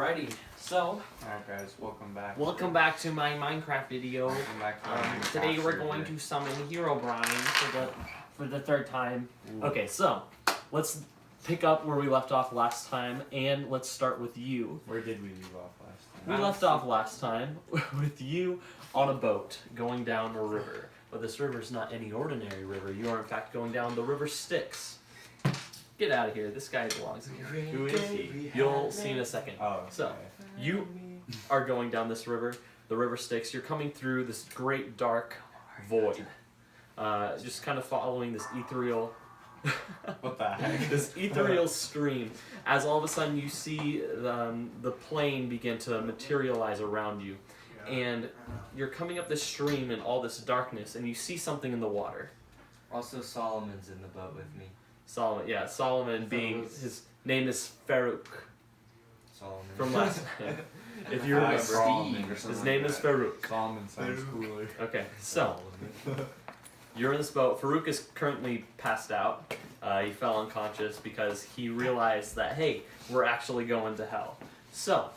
Alrighty, so Alright guys, welcome back. welcome back to my Minecraft video. Welcome back to Today we're going to summon Herobrine for the third time. Ooh. Okay, so let's pick up where we left off last time, and let's start with you. Where did we leave off last time? We left off last time with you on a boat going down a river. But this river is not any ordinary river. You are in fact going down the river Styx. Get out of here. This guy belongs here. Who is he? You'll see in a second. Oh, okay. So, you are going down this river, the river Styx. You're coming through this great dark void. Just kind of following this ethereal... What the heck? This ethereal stream. As all of a sudden you see the plane begin to materialize around you. And you're coming up this stream in all this darkness, and you see something in the water. Also, Solomon's in the boat with me. Solomon being, his name is Feruk. Solomon. From last time. If you remember, his name is Feruk. Solomon sounds cooler. Okay, so, you're in this boat. Feruk is currently passed out. He fell unconscious because he realized that, hey, we're actually going to hell. So,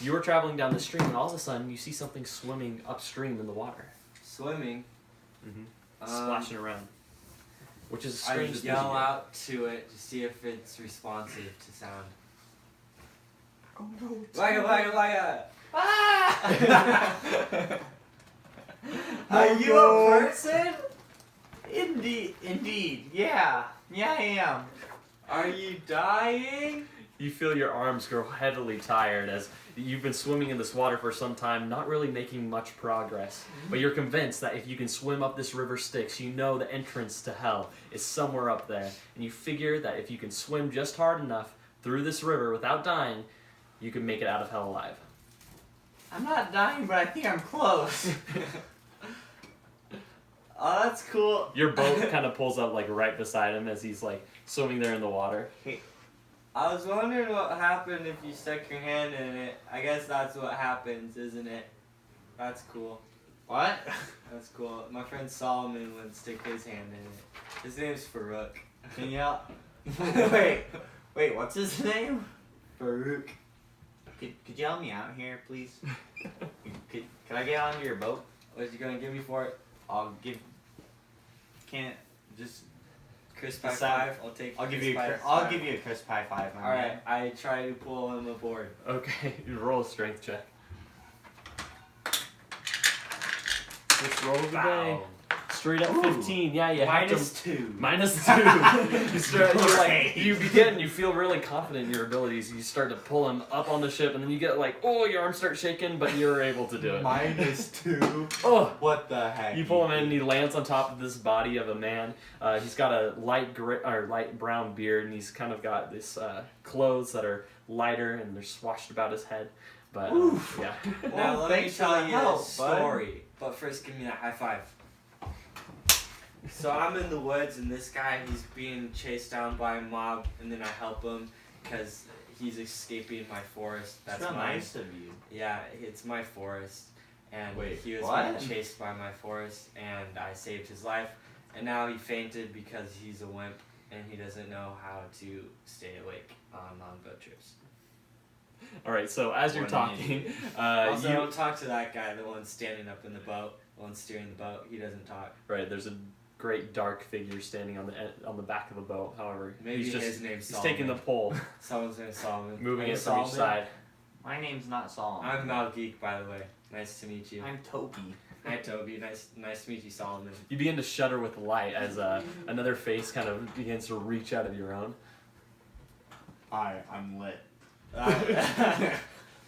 you were traveling down the stream, and all of a sudden, you see something swimming upstream in the water. Swimming? Splashing around. Which is a I strange just thing. yell out to it to see if it's responsive to sound. Oh no! Wagga! Ah! Are you a person? Indeed. Yeah, I am. Are you dying? You feel your arms grow heavily tired as you've been swimming in this water for some time, not really making much progress. But you're convinced that if you can swim up this river Styx, you know the entrance to hell is somewhere up there. And you figure that if you can swim just hard enough through this river without dying, you can make it out of hell alive. I'm not dying, but I think I'm close. Oh, that's cool. Your boat kind of pulls up like right beside him as he's like swimming there in the water. I was wondering what happened if you stuck your hand in it. I guess that's what happens, isn't it? That's cool. What? That's cool. My friend Solomon would stick his hand in it. His name's Feruk. Can you... Wait, what's his name? Feruk. Could you help me out here, please? Could I get onto your boat? What you gonna give me for it? Can't just... Crisp high Decide. five? I'll give Crisp you a crisp high five, my man. Alright, I try to pull him aboard. Okay, you roll a strength check. Just roll the day. Straight up 15. Yeah, you have to... -2. -2. You begin, you feel really confident in your abilities. You start to pull him up on the ship, and then you get like, oh, your arms start shaking, but you're able to do it. -2. Oh, What the heck? you pull him in, and he lands on top of this body of a man. He's got a light brown beard, and he's kind of got this clothes that are lighter, and they're swashed about his head. But yeah. Now let me thanks for tell the you help, a story. But first, give me that high five. So I'm in the woods, and this guy, he's being chased down by a mob, and then I help him because he's escaping my forest. That's so mine. nice of you. Yeah, it's my forest, and Wait, he was what? being chased by my forest, and I saved his life, and now he fainted because he's a wimp, and he doesn't know how to stay awake on boat trips. All right. So as you're talking, Also, don't talk to that guy, the one standing up in the boat, the one steering the boat. He doesn't talk. right, there's a great dark figure standing on the back of the boat. However, Maybe he's his name's he's Solomon. taking the pole, Someone's named Solomon. moving Are you it from each Solomon? side. My name's not Solomon. I'm Malgeich, by the way. Nice to meet you. I'm Toby. Hi, Toby. Nice to meet you, Solomon. You begin to shudder with light as another face kind of begins to reach out of your own. Hi, I'm lit.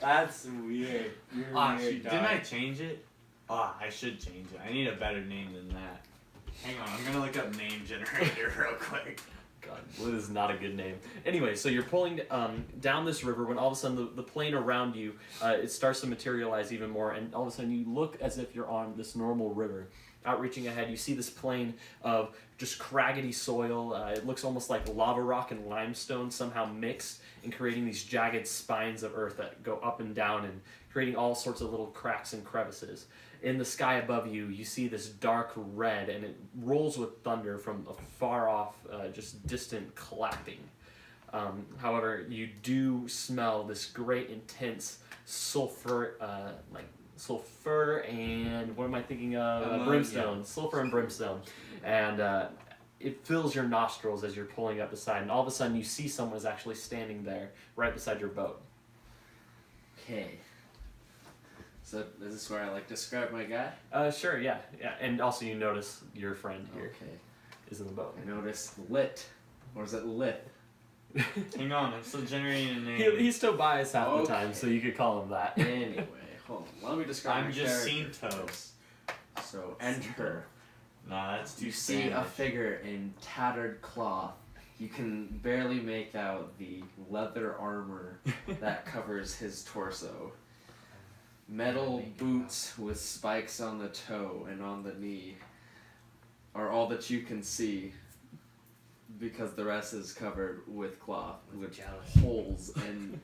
That's weird. You're weird, Didn't dog. I change it? I should change it. I need a better name than that. Hang on, I'm gonna look up name generator real quick. God, lit is not a good name. Anyway, so you're pulling down this river when all of a sudden the plane around you, it starts to materialize even more, and all of a sudden you look as if you're on this normal river. Outreaching ahead, you see this plain of just craggedy soil. It looks almost like lava rock and limestone somehow mixed and creating these jagged spines of earth that go up and down and creating all sorts of little cracks and crevices. In the sky above you, you see this dark red, and it rolls with thunder from a far off, just distant clapping. However, you do smell this great intense sulfur, sulfur and what am I thinking of? Brimstone. Sulfur and brimstone. And it fills your nostrils as you're pulling up the side. And all of a sudden you see someone is actually standing there right beside your boat. Okay. So is this where I like describe my guy? Sure, yeah. And also you notice your friend here is in the boat. I noticed lit. Or is it lit? Hang on, I'm still generating a name. He's Tobias half the time, so you could call him that. Anyway, hold on. Let me describe I'm my just character. Cinto. So enter. Nah, that's too You see a Spanish. figure in tattered cloth. You can barely make out the leather armor that covers his torso. Metal boots with spikes on the toe and on the knee are all that you can see, because the rest is covered with cloth, with holes and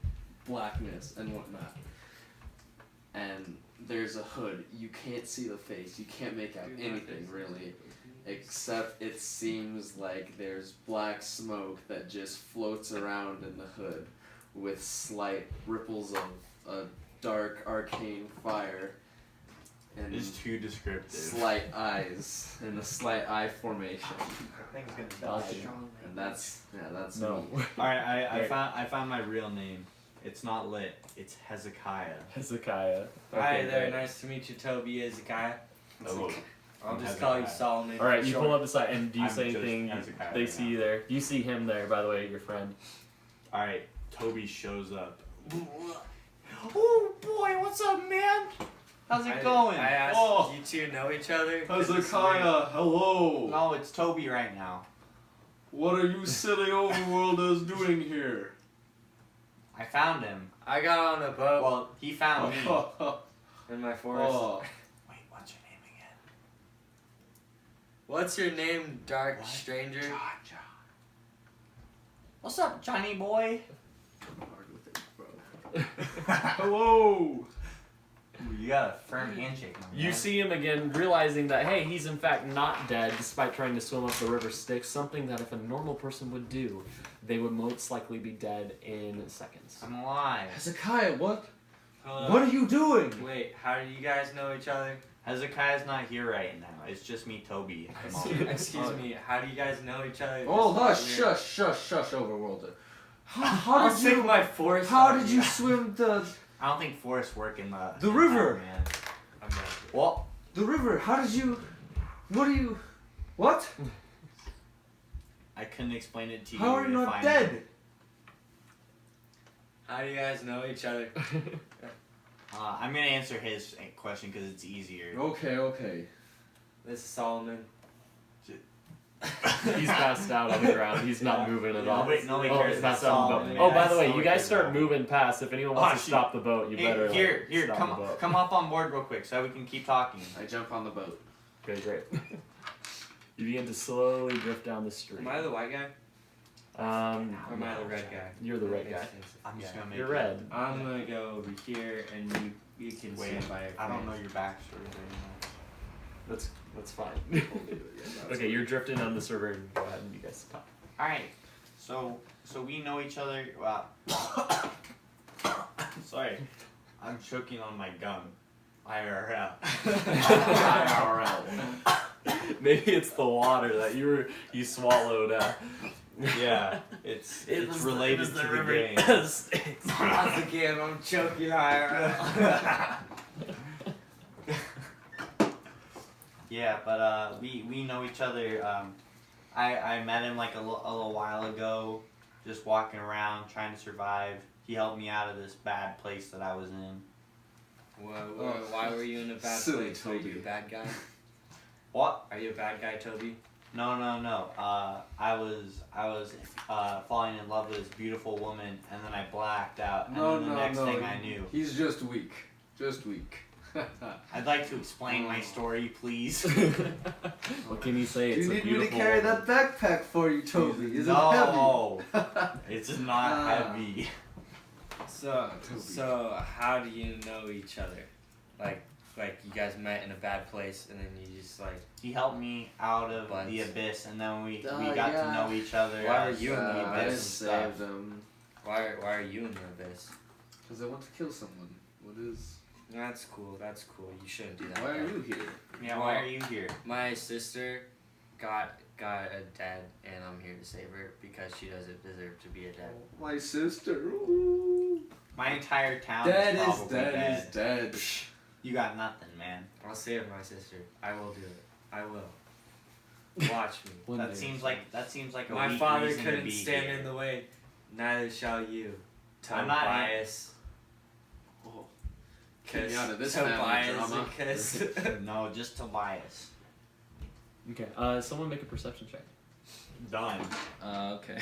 blackness and whatnot. And there's a hood. You can't see the face. You can't make out anything really, except it seems like there's black smoke that just floats around in the hood with slight ripples of a dark arcane fire and It's too descriptive. slight eyes in a slight eye formation. Thing's gonna die. And that's me. Alright, I found my real name. It's not lit. It's Hezekiah. Hezekiah. Hi Okay, there, great. nice to meet you, Toby Hezekiah. Oh. I'll just Hezekiah. call you Solomon. All right, for you short. pull up the side, and do you I'm say just anything? Hezekiah They right see now. you there. You see him there, by the way, your friend. Alright, Toby shows up. Oh boy, what's up, man? How's it going? I asked Oh. you two know each other. 'cause it's Hezekiah, hello. No, it's Toby right now. What are you silly overworlders doing here? I found him. weird. I got on a boat Well, he found me. in my forest. Wait, what's your name again? What's your name, dark What? stranger? John. What's up, Johnny boy? Hello. Ooh, you got a firm handshake, my You man. see him again, realizing that, hey, he's in fact not dead, despite trying to swim up the river Styx, something that if a normal person would do, they would most likely be dead in seconds. I'm alive. Hezekiah, what? Hold What up. are you doing? Wait, how do you guys know each other? Hezekiah's not here right now. It's just me, Toby. at the moment. Excuse me, how do you guys know each other? Oh, This hush, is weird. shush, overworlder. I'll How stick my force How on did you swim the I don't think forests work in the river? man. I'm not. Well, river? How did you? What are you? What? I couldn't explain it to you. How are you if not I'm- dead? How do you guys know each other? I'm gonna answer his question because it's easier. Okay. This is Solomon. He's passed out on the ground. He's not moving at all. Nobody Oh, cares he's about passed out on the Solomon. boat. Oh, by the way, Nobody you guys cares start about moving past. If anyone wants to shoot. stop the boat, you better here, stop come the boat. come up on board real quick so we can keep talking. I jump on the boat. Okay, great. You begin to slowly drift down the street. Am I the white guy? Or am I the red guy? You're the red guy. I'm just gonna make You're it- red. I'm gonna go over here and you can Wait, stand by your I don't know friends. your backstory very much. That's fine. Okay, you're drifting on this river. And go ahead and you guys talk. All right. So we know each other. Sorry, I'm choking on my gum. IRL. Maybe it's the water that you swallowed. Yeah, it's related to the game. Once again, I'm choking higher. Yeah, but we know each other. I met him like a little while ago, just walking around trying to survive. He helped me out of this bad place that I was in. Why were you in a bad Silly place? Are you Toby. a bad guy? What? Are you a bad guy, Toby? No. I was falling in love with this beautiful woman, and then I blacked out. And then the next thing I knew, He's just weak. Just weak. I'd like to explain my story, please. What can you say? Do It's you a need me to beautiful carry woman. that backpack for you, Toby? Is No, it heavy? it's not heavy. So how do you know each other? Like, Like you guys met in a bad place, and then you just like. He helped me out of Buds. the abyss, and then we Oh, got yeah. to know each other. Why as, were you in the I abyss just and stuff. saved them. Why are you in the abyss? Because I want to kill someone. What is... That's cool. That's cool. You shouldn't do that. Why are though. you here? Yeah, why are you here? My sister got a dad, and I'm here to save her because she doesn't deserve to be a dad. My sister. Ooh. My entire town Dead is is probably dead is dead. You got nothing, man. I'll save my sister. I will do it. I will. Watch me. One That day. seems like a My weak father reason to couldn't be stand here. in the way. Neither shall you. I'm not- Tobias. Oh. Keep me out of this Tobias, family drama. because No, just Tobias. Okay. Someone make a perception check. Done. Okay.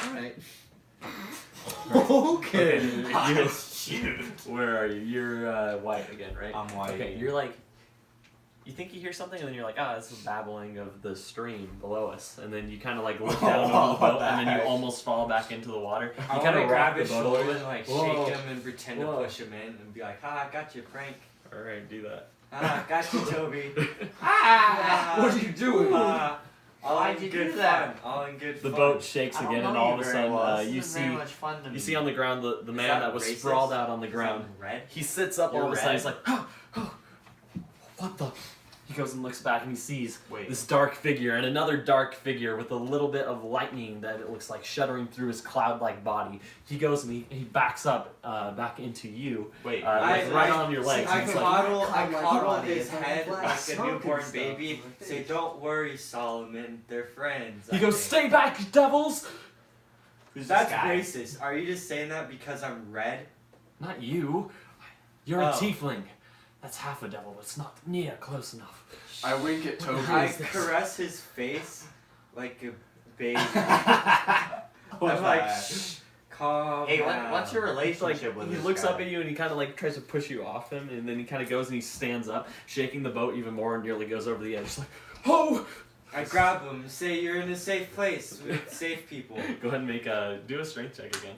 Alright. Okay. Shoot. Where are you? You're white again, right? I'm white. Okay, you're like, you think you hear something, and then you're like, ah, it's the babbling of the stream below us, and then you kind of like look down over the boat, and then you almost fall back into the water. You I kind want of to grab rock the his boat a little shoulder bit. and like Whoa. shake him and pretend Whoa. to push him in and be like, I got you, prank. All right, do that. Got you, Toby. What are you doing? All Why'd in you good do that? fun. All in good The fun. boat shakes I don't again, know and all you of a very sudden, well. This you isn't very see much fun to me. you see on the ground the man that that was racist? sprawled out on the Is ground. that red? He sits up You're all of a sudden. red. He's like, oh, what the? He goes and looks back and he sees Wait. this dark figure and another dark figure with a little bit of lightning that it looks like shuddering through his cloud-like body. He goes and he backs up back into you, Wait. right on your legs. I and it's like, coddle his head like a Smoking newborn stuff baby. in my Say, face. don't worry, Solomon. They're friends. he I goes, think." stay back, devils! Who's That's this guy? racist. Are you just saying that because I'm red? Not you. You're Oh. a tiefling. That's half a devil, but it's not near close enough. I wink at Toby. Who I is this? caress his face like a baby. What's I'm like, that? shh, calm Hey, down. what's your It's like, relationship with he this looks guy? up at you and he kind of like tries to push you off him, and then he kind of goes and he stands up, shaking the boat even more, and nearly goes over the edge. Just like, oh! I grab him and say, you're in a safe place with safe people. Go ahead and make do a strength check again.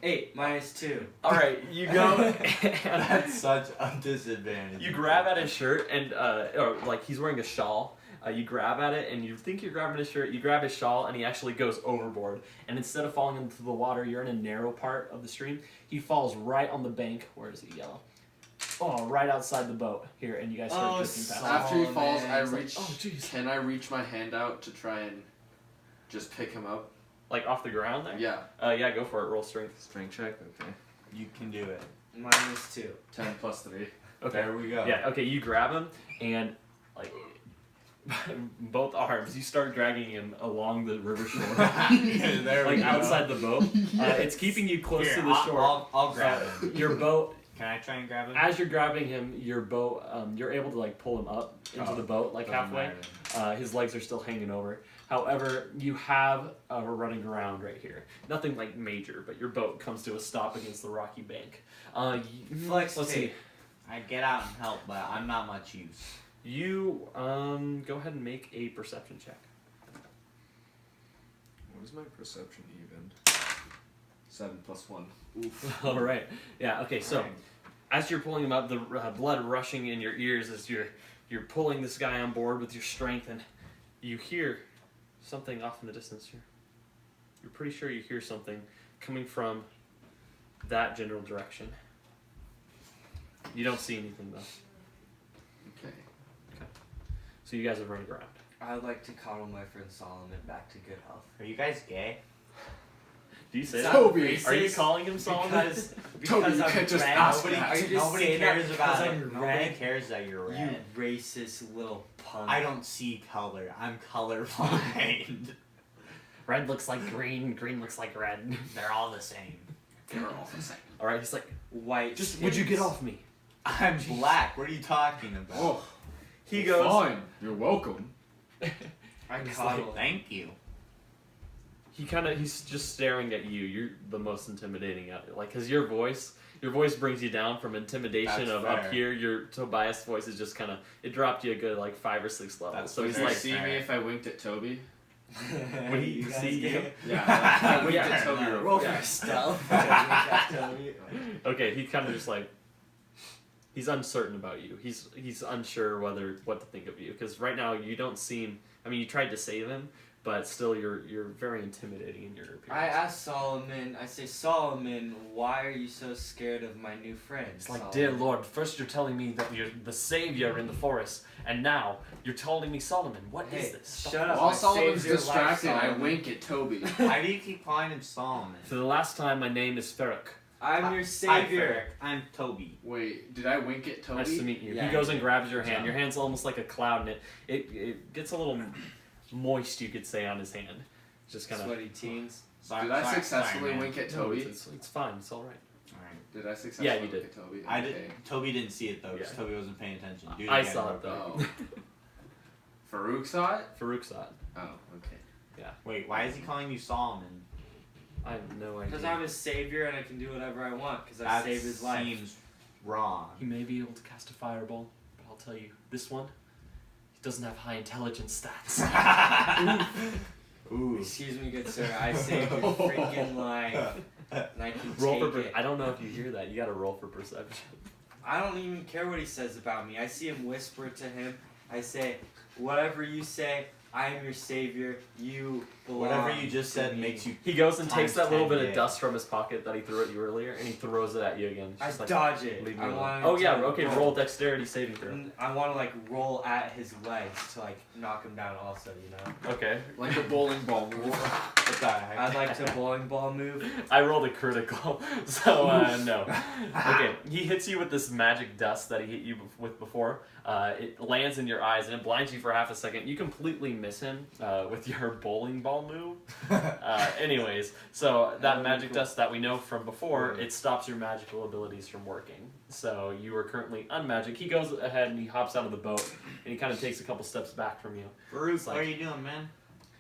8 minus 2. All right, you go. and That's such a disadvantage. you grab at his shirt and or like he's wearing a shawl. You grab at it and you think you're grabbing his shirt. You grab his shawl and he actually goes overboard. And instead of falling into the water, you're in a narrow part of the stream. He falls right on the bank. Where is he? Yellow. Oh, right outside the boat here, and you guys start Oh, drifting past. so- After he Oh, falls, man. I He's like, reach. oh, jeez. Can I reach my hand out to try and just pick him up? Like off the ground there. Yeah. Yeah, go for it. Roll strength. Strength check. Okay. You can do it. Minus 2. 10 plus 3. Okay. There we go. Yeah. Okay. You grab him and like both arms, you start dragging him along the river shore, There we like go. outside the boat. It's keeping you close Here, to the shore. I'll grab him. Your boat. Can I try and grab him? As you're grabbing him, your boat, you're able to like pull him up into the boat like halfway. His legs are still hanging over. However, you have a running around right here. Nothing like major, but your boat comes to a stop against the rocky bank. Flex Let's tape. see. I get out and help, but I'm not much use. You go ahead and make a perception check. What is my perception even? 7 plus 1. Oof. All right. Yeah. Okay. So, Alright. as you're pulling him up, the blood rushing in your ears as you're pulling this guy on board with your strength, and you hear something off in the distance. You're pretty sure you hear something coming from that general direction. You don't see anything though. Okay. So you guys are running around. I'd like to coddle my friend Solomon back to good health. Are you guys gay? Do you say Sound that? Toby! Are you racist? calling him Solomon? Because Toby, you I'm can't just red. ask Nobody, that. are you just Nobody saying that cares because about I'm it. Nobody red? cares that you're You red. racist little punk. I don't see color. I'm colorblind. Red looks like green. Green looks like red. They're all the same. They're all the same. All right. He's like, White. just would you get off me? I'm black. What are you talking about? Oh, He goes. fine. You're welcome. I He's coddle. Thank you. He's just staring at you. You're the most intimidating at it. Like, cause your voice brings you down from intimidation That's of up fair. here. Your Tobias voice is just kind of, it dropped you a good like 5 or 6 levels. That's So he's Would you like, see me if I winked at Toby? Would he You guys see you? get- Yeah. I winked Yeah. at Toby real Roll quick. for stealth. okay, he kind of just like, He's uncertain about you. He's unsure what to think of you because right now you don't seem. I mean, you tried to save him, but still you're very intimidating in your appearance. I asked Solomon. I say, Solomon, why are you so scared of my new friend? It's like, Solomon? dear Lord, first you're telling me that you're the savior in the forest, and now you're telling me Solomon. What is this? Shut up. While I Solomon's saved your distracted, life, I Solomon. wink at Toby. Why do you keep calling him Solomon? For the last time, my name is Feruk. I'm your Hi, savior. Feruk. I'm Toby. Wait, did I wink at Toby? Nice to meet you. Yeah, He goes you and did. grabs your Good hand. job. Your hand's almost like a cloud, and it gets a little moist, you could say, on his hand. Just kind of. Sweaty teens. Did I successfully man. wink at No, Toby? it's fine. It's all right. Alright. Did I successfully Yeah, you wink did. at Toby? I Okay. did. Toby didn't see it though, because Yeah. Toby wasn't paying attention. Do it I again, saw real it quick. though. Oh. Feruk saw it? Farouk saw it. Oh, okay. Wait, why is he calling you Solomon? I have no idea. Because I'm his savior and I can do whatever I want because I That saved his life. seems wrong. He may be able to cast a fireball, but I'll tell you, this one, he doesn't have high intelligence stats. Ooh. Excuse me, good sir. I saved your freaking life. And I can Roll take for. it. I don't know if you hear that. You got to roll for perception. I don't even care what he says about me. I see him whisper to him. I say, whatever you say, I am your savior. You belong. Whatever you just to said me. makes you. He goes and takes Times that little 10, bit yeah. of dust from his pocket that he threw at you earlier, and he throws it at you again. It's I just like, dodge it. leave me I alone. want Oh to yeah, okay. Roll dexterity saving throw. I want to like roll at his legs to like knock him down. Also, you know. Okay. Like a bowling ball move. What the heck? I'd like to bowling ball move. I rolled a critical, so no. Okay, he hits you with this magic dust that he hit you with before. It lands in your eyes and it blinds you for half a second. You completely miss him with your bowling ball move. Anyways, so that magic dust that we know from before, it stops your magical abilities from working. So you are currently unmagic. He goes ahead and he hops out of the boat and he kind of takes a couple steps back from you. Feruk, like- what are you doing, man?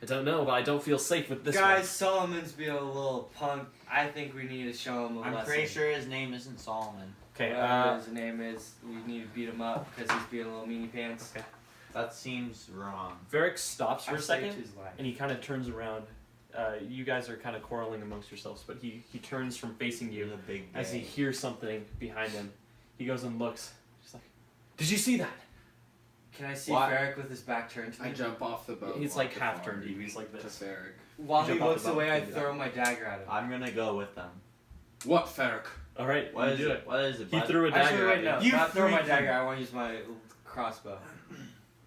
I don't know, but I don't feel safe with this Guys, Solomon's being a little punk. I think we need to show him a I'm lesson. pretty sure his name isn't Solomon. one. Okay, Whatever his name is, we need to beat him up because he's being a little meanie pants. Okay. That seems wrong. Varric stops for I a saved second. his life. And he kind of turns around. You guys are kind of quarreling amongst yourselves, but he turns from facing You're you the big as he gay. hears something behind him. He goes and looks. He's like, "Did you see that?" Can I see What? Ferric with his back turned to me? I jump off the boat. He's walk like the half farm turned to you. He's like to this. Ferric. While he Jump off looks the boat, away, I can do that. throw my dagger at him. I'm gonna go with them. What, Ferric? All right, What you is do it? What is it? He bud? threw a Actually, dagger wait, at no. you. You Not throw my freaking- dagger. I want to use my crossbow.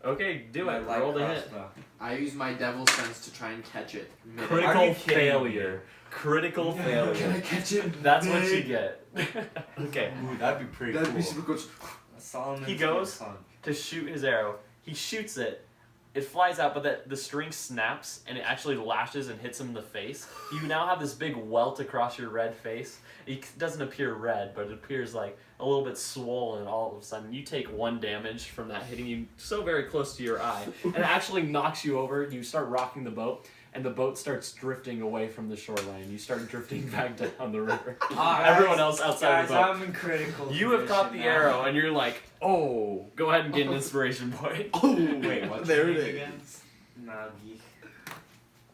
Okay, do My it. light Roll the hit. crossbow. I use my devil sense to try and catch it. Are Critical you kidding failure. Critical Can I failure. catch it? That's what you get. Okay. Ooh, that'd be pretty That'd cool. be super cool. Solomon's He goes- being punk. To shoot his arrow. He shoots it. It flies out, but the string snaps and it actually lashes and hits him in the face. You now have this big welt across your red face. It doesn't appear red, but it appears like a little bit swollen all of a sudden. You take 1 damage from that hitting you so very close to your eye. And it actually knocks you over. You start rocking the boat, and the boat starts drifting away from the shoreline. You start drifting back down the river. Everyone else outside Guys, the boat. I'm in critical. You have caught the condition now. arrow, and you're like, oh, go ahead and get an inspiration point. Oh, wait, what's There your it name is. again? Malgeich.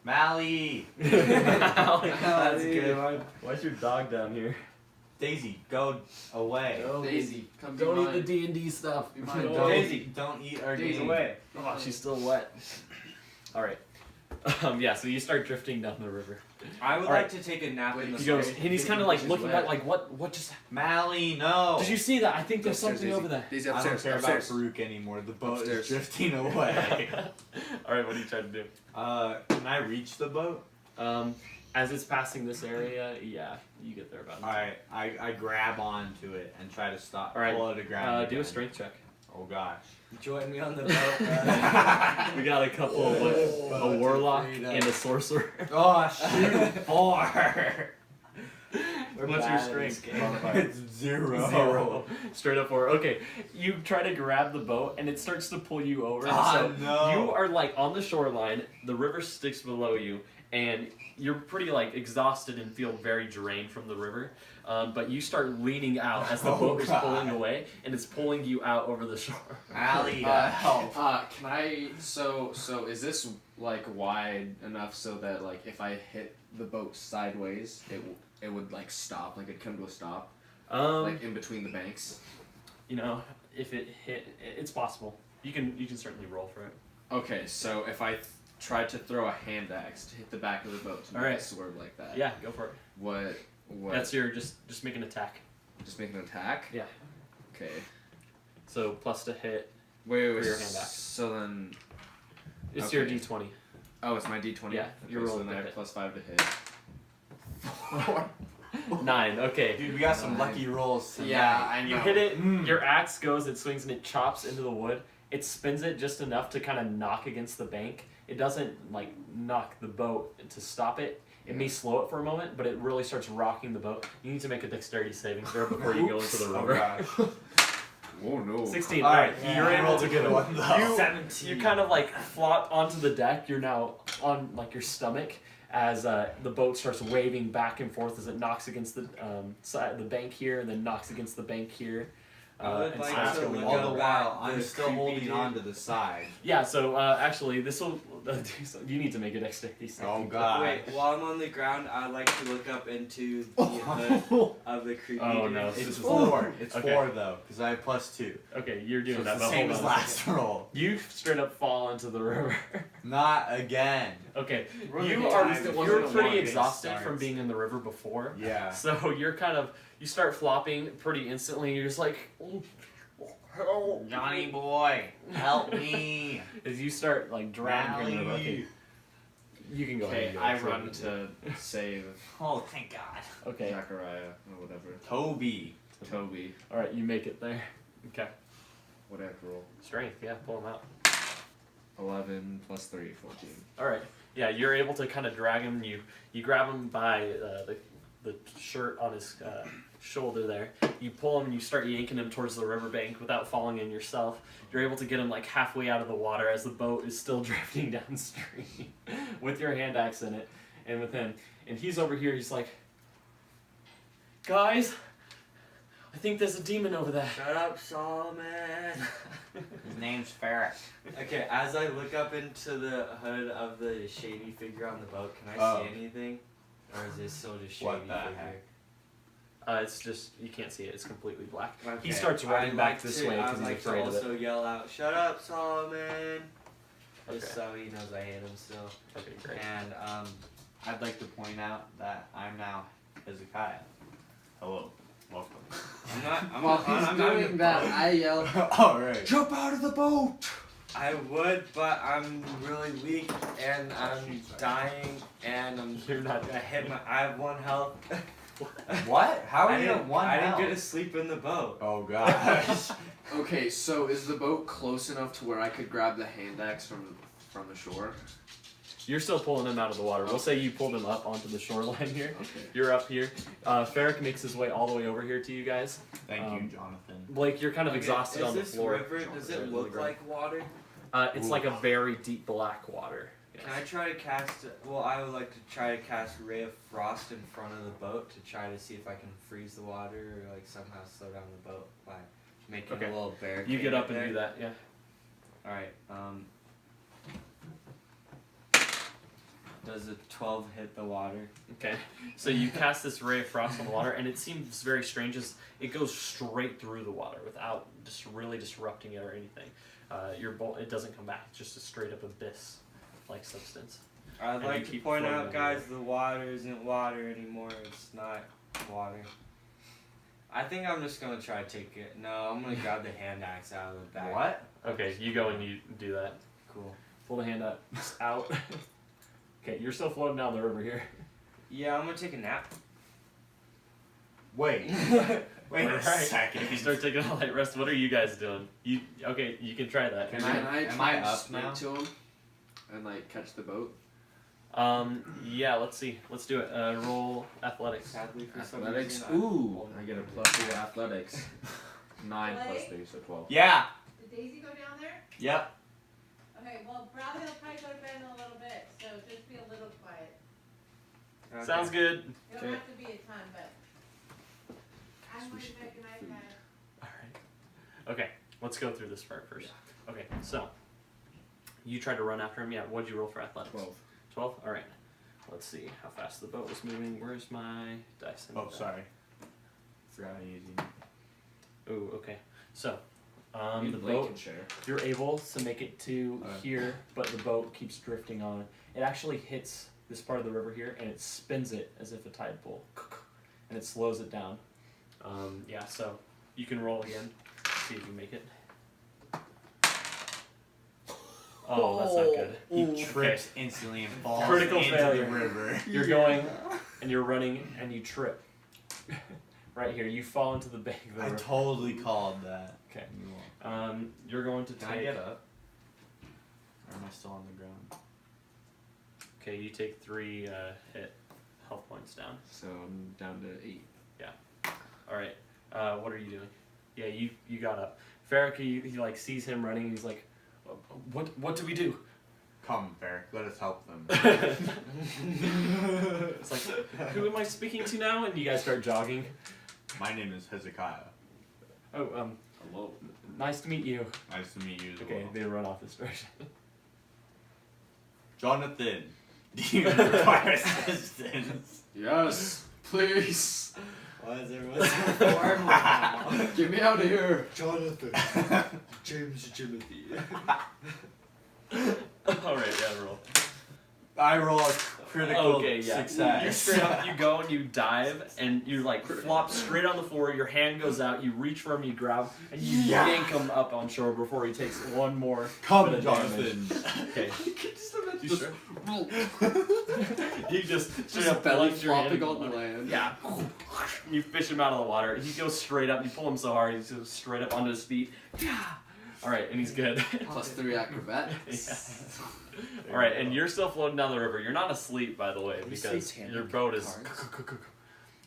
Mally. That's a good one. Why's your dog down here? Daisy, go away. Daisy, come be Don't eat mine. the D&D stuff. Be mine, Don't, Daisy. don't eat our Daisy. Daisy. Away. Oh, she's still wet. All right. Yeah, so you start drifting down the river. I would All like right. to take a nap in the He goes, sun. and he's kind of like looking back, like, what just happened? Mally, no. Did you see that? I think there's Upstairs, something Daisy. over there. Daisy I don't upstairs. care Upstairs. about Feruk anymore. The boat Upstairs. is drifting away. All right, what are you trying to do? Can I reach the boat? As it's passing this area, yeah, you get there about. Alright, I grab onto it and try to stop. All right, Pull it to ground. do a again. strength check. Oh gosh. Join me on the boat. We got a couple of a warlock and a sorcerer. Oh shoot! 4. We're What's your bad at this strength? game. It's 0. 0. Straight up 4. Okay, you try to grab the boat and it starts to pull you over. Ah, so no. you are like on the shoreline, the river sticks below you, and you're pretty like exhausted and feel very drained from the river. But you start leaning out as the Oh, boat is God. pulling away, and it's pulling you out over the shore. Allie, Can I? So is this like wide enough so that like if I hit the boat sideways, it would like stop, like it'd come to a stop, like in between the banks. you know, if it hit, it's possible. You can certainly roll for it. Okay, so if I tried to throw a hand axe to hit the back of the boat to make Alright. it swerve like that, Yeah, go for it. what? That's your just make an attack. Just make an attack? Yeah. Okay. So plus to hit. Wait, For your hand axe. So then... It's Okay. your D20. Oh, it's my D20? Yeah, Okay, you're so rolling then I to have hit. +5 to hit. 9. Okay. Dude, we got some lucky rolls tonight. Yeah, I know. You hit it. Your axe goes. It swings and it chops into the wood. It spins it just enough to kind of knock against the bank. It doesn't like knock the boat to stop it. It may slow it for a moment, but it really starts rocking the boat. You need to make a dexterity saving throw before you go into the Oh, river. gosh. Oh, no. 16. All Alright, right, you're I able rolled to a get good it. one, though. 17. You kind of like flop onto the deck. You're now on like your stomach as the boat starts waving back and forth as it knocks against the side, the bank here, and then knocks against the bank here. I would and like starts to going look All down. the up while, at I'm the still creepy holding dude. on to the side. Yeah, so actually, this will. You need to make a dexterity saving. Oh, God. Wait, while I'm on the ground, I'd like to look up into the hood of the creepy Oh, dude. no. It's This is 4. It's Okay. 4, though, because I have +2. Okay, you're doing So it's that. the but same hold as on a last second. roll. You straight up fall into the river. Not again. Okay, Really you good are times. It you're wasn't a pretty long exhausted start. from being in the river before. Yeah. So you're kind of you start flopping pretty instantly. You're just like, help, Johnny boy, help me. as you start like drowning in the river. Okay, you can go ahead. Okay, and go. I So- run to save Oh, thank God. Okay, Zachariah or whatever. Toby. Toby. all right, you make it there. Okay, What do I have to roll? strength. Yeah, pull him out. 11 plus 3, 14. All right. Yeah, you're able to kind of drag him. You grab him by the shirt on his shoulder there. You pull him and you start yanking him towards the riverbank without falling in yourself. You're able to get him like halfway out of the water as the boat is still drifting downstream with your hand axe in it and with him. And he's over here. He's like, guys, I think there's a demon over there. Shut up, Solomon. His name's Feruk. Okay, as I look up into the hood of the shady figure on the boat, can I Oh. see anything? Or is it still just shady What the figure? heck? It's just you can't see it. It's completely black. Okay. He starts running I'd back like this to- way I'd because he's like afraid to of it. also yell out, "Shut up, Solomon!" Just Okay. so he knows I hate him still. Okay, great. And I'd like to point out that I'm now Hezekiah. Hello. Welcome. I'm not. I'm While not, he's I'm not doing that, I yell, Alright. jump out of the boat! I would, but I'm really weak and I'm dying and I'm. You're not- I hit my. I have 1 health. What? How are I you didn't, at 1 I health? didn't get to sleep in the boat. Oh gosh. Okay, so is the boat close enough to where I could grab the hand axe from the shore? You're still pulling him out of the water. We'll say you pulled him up onto the shoreline here. Okay. You're up here. Feruk makes his way all the way over here to you guys. Thank Um, you, Jonathan. Blake, you're kind of Okay, exhausted is on the this floor. river, does it look like water? It's like a very deep black water. Yes. Can I try to cast? Well, I would like to try to cast Ray of Frost in front of the boat to try to see if I can freeze the water or like somehow slow down the boat by making Okay. a little barricade. You get up and there. do that, yeah. All right. Does a 12 hit the water? Okay. So you cast this ray of frost on the water, and it seems very strange as it goes straight through the water without just really disrupting it or anything. Your bolt, it doesn't come back. It's just a straight up abyss-like substance. I'd And you like to keep point floating out, on guys, the water isn't water anymore. It's not water. I think I'm just gonna try to take it. No, I'm gonna grab the hand axe out of the bag. What? Okay, you go and you do that. Cool. Pull the hand up, out. Okay, you're still floating down the river here. Yeah, I'm gonna take a nap. Wait. Wait a Alright. second. You start taking a light rest. What are you guys doing? Okay? You can try that. Can Am I I try and up sprint now? to him and like catch the boat? Yeah. Let's see. Let's do it. Roll athletics. Sadly, for some Athletics. reason, Ooh, I get a +3 to athletics. 9 plus Play? 3, so 12. Yeah. Did Daisy go down there? Yep. Okay, well, probably he'll probably go to bed in a little bit, so just be a little quiet. Okay. Sounds good. You don't have to be a ton, but I'm going to make an iPad. All right. Okay. Let's go through this part first. Okay. So you tried to run after him. Yeah. What'd you roll for athletics? 12. 12. All right. Let's see how fast the boat was moving. Where's my dice? Oh, sorry. Forgot how to use it. Oh, okay. So, Me the and Blake boat, can share. you're able to make it to here, but the boat keeps drifting on. It actually hits this part of the river here, and it spins it as if a tide pool, and it slows it down. Yeah, so you can roll again, see if you make it. Oh, that's not good. He trips instantly and falls Critical into failure. the river. You're going, and you're running, and you trip. Right here, you fall into the bank of the I river. totally called that. Okay. You're going to Can take. I get up? Or am I still on the ground? Okay, you take 3 hit health points down. So I'm down to 8. All right. What are you doing? Yeah, you got up. Feruk, he like sees him running. And he's like, what do we do? Come, Feruk, let us help them. It's like, who am I speaking to now? And you guys start jogging. My name is Hezekiah. Oh, Hello. nice to meet you. Nice to meet you as Okay, well. they run off this direction. Jonathan, do you require assistance? Yes, please. Why is everyone so formal now? Get me out of here. Jonathan. James Jimothy. All right, yeah, roll. I roll a critical Okay, yeah. success. You straight up, you go and you dive, and you like flop straight on the floor. Your hand goes out, you reach for him, you grab, and you yank him up on shore before he takes one more. Come, bit of Jonathan. Okay. You sure? Roll. You just straight Just up belly lift your hand. flopping on the land. Yeah. You fish him out of the water. He goes straight up. You pull him so hard, he goes straight up onto his feet. Yeah. All right, and he's good. Plus 3 acrobatics. Yeah. All right, and you're still floating down the river. You're not asleep, by the way, you because say your tandem boat is. cards?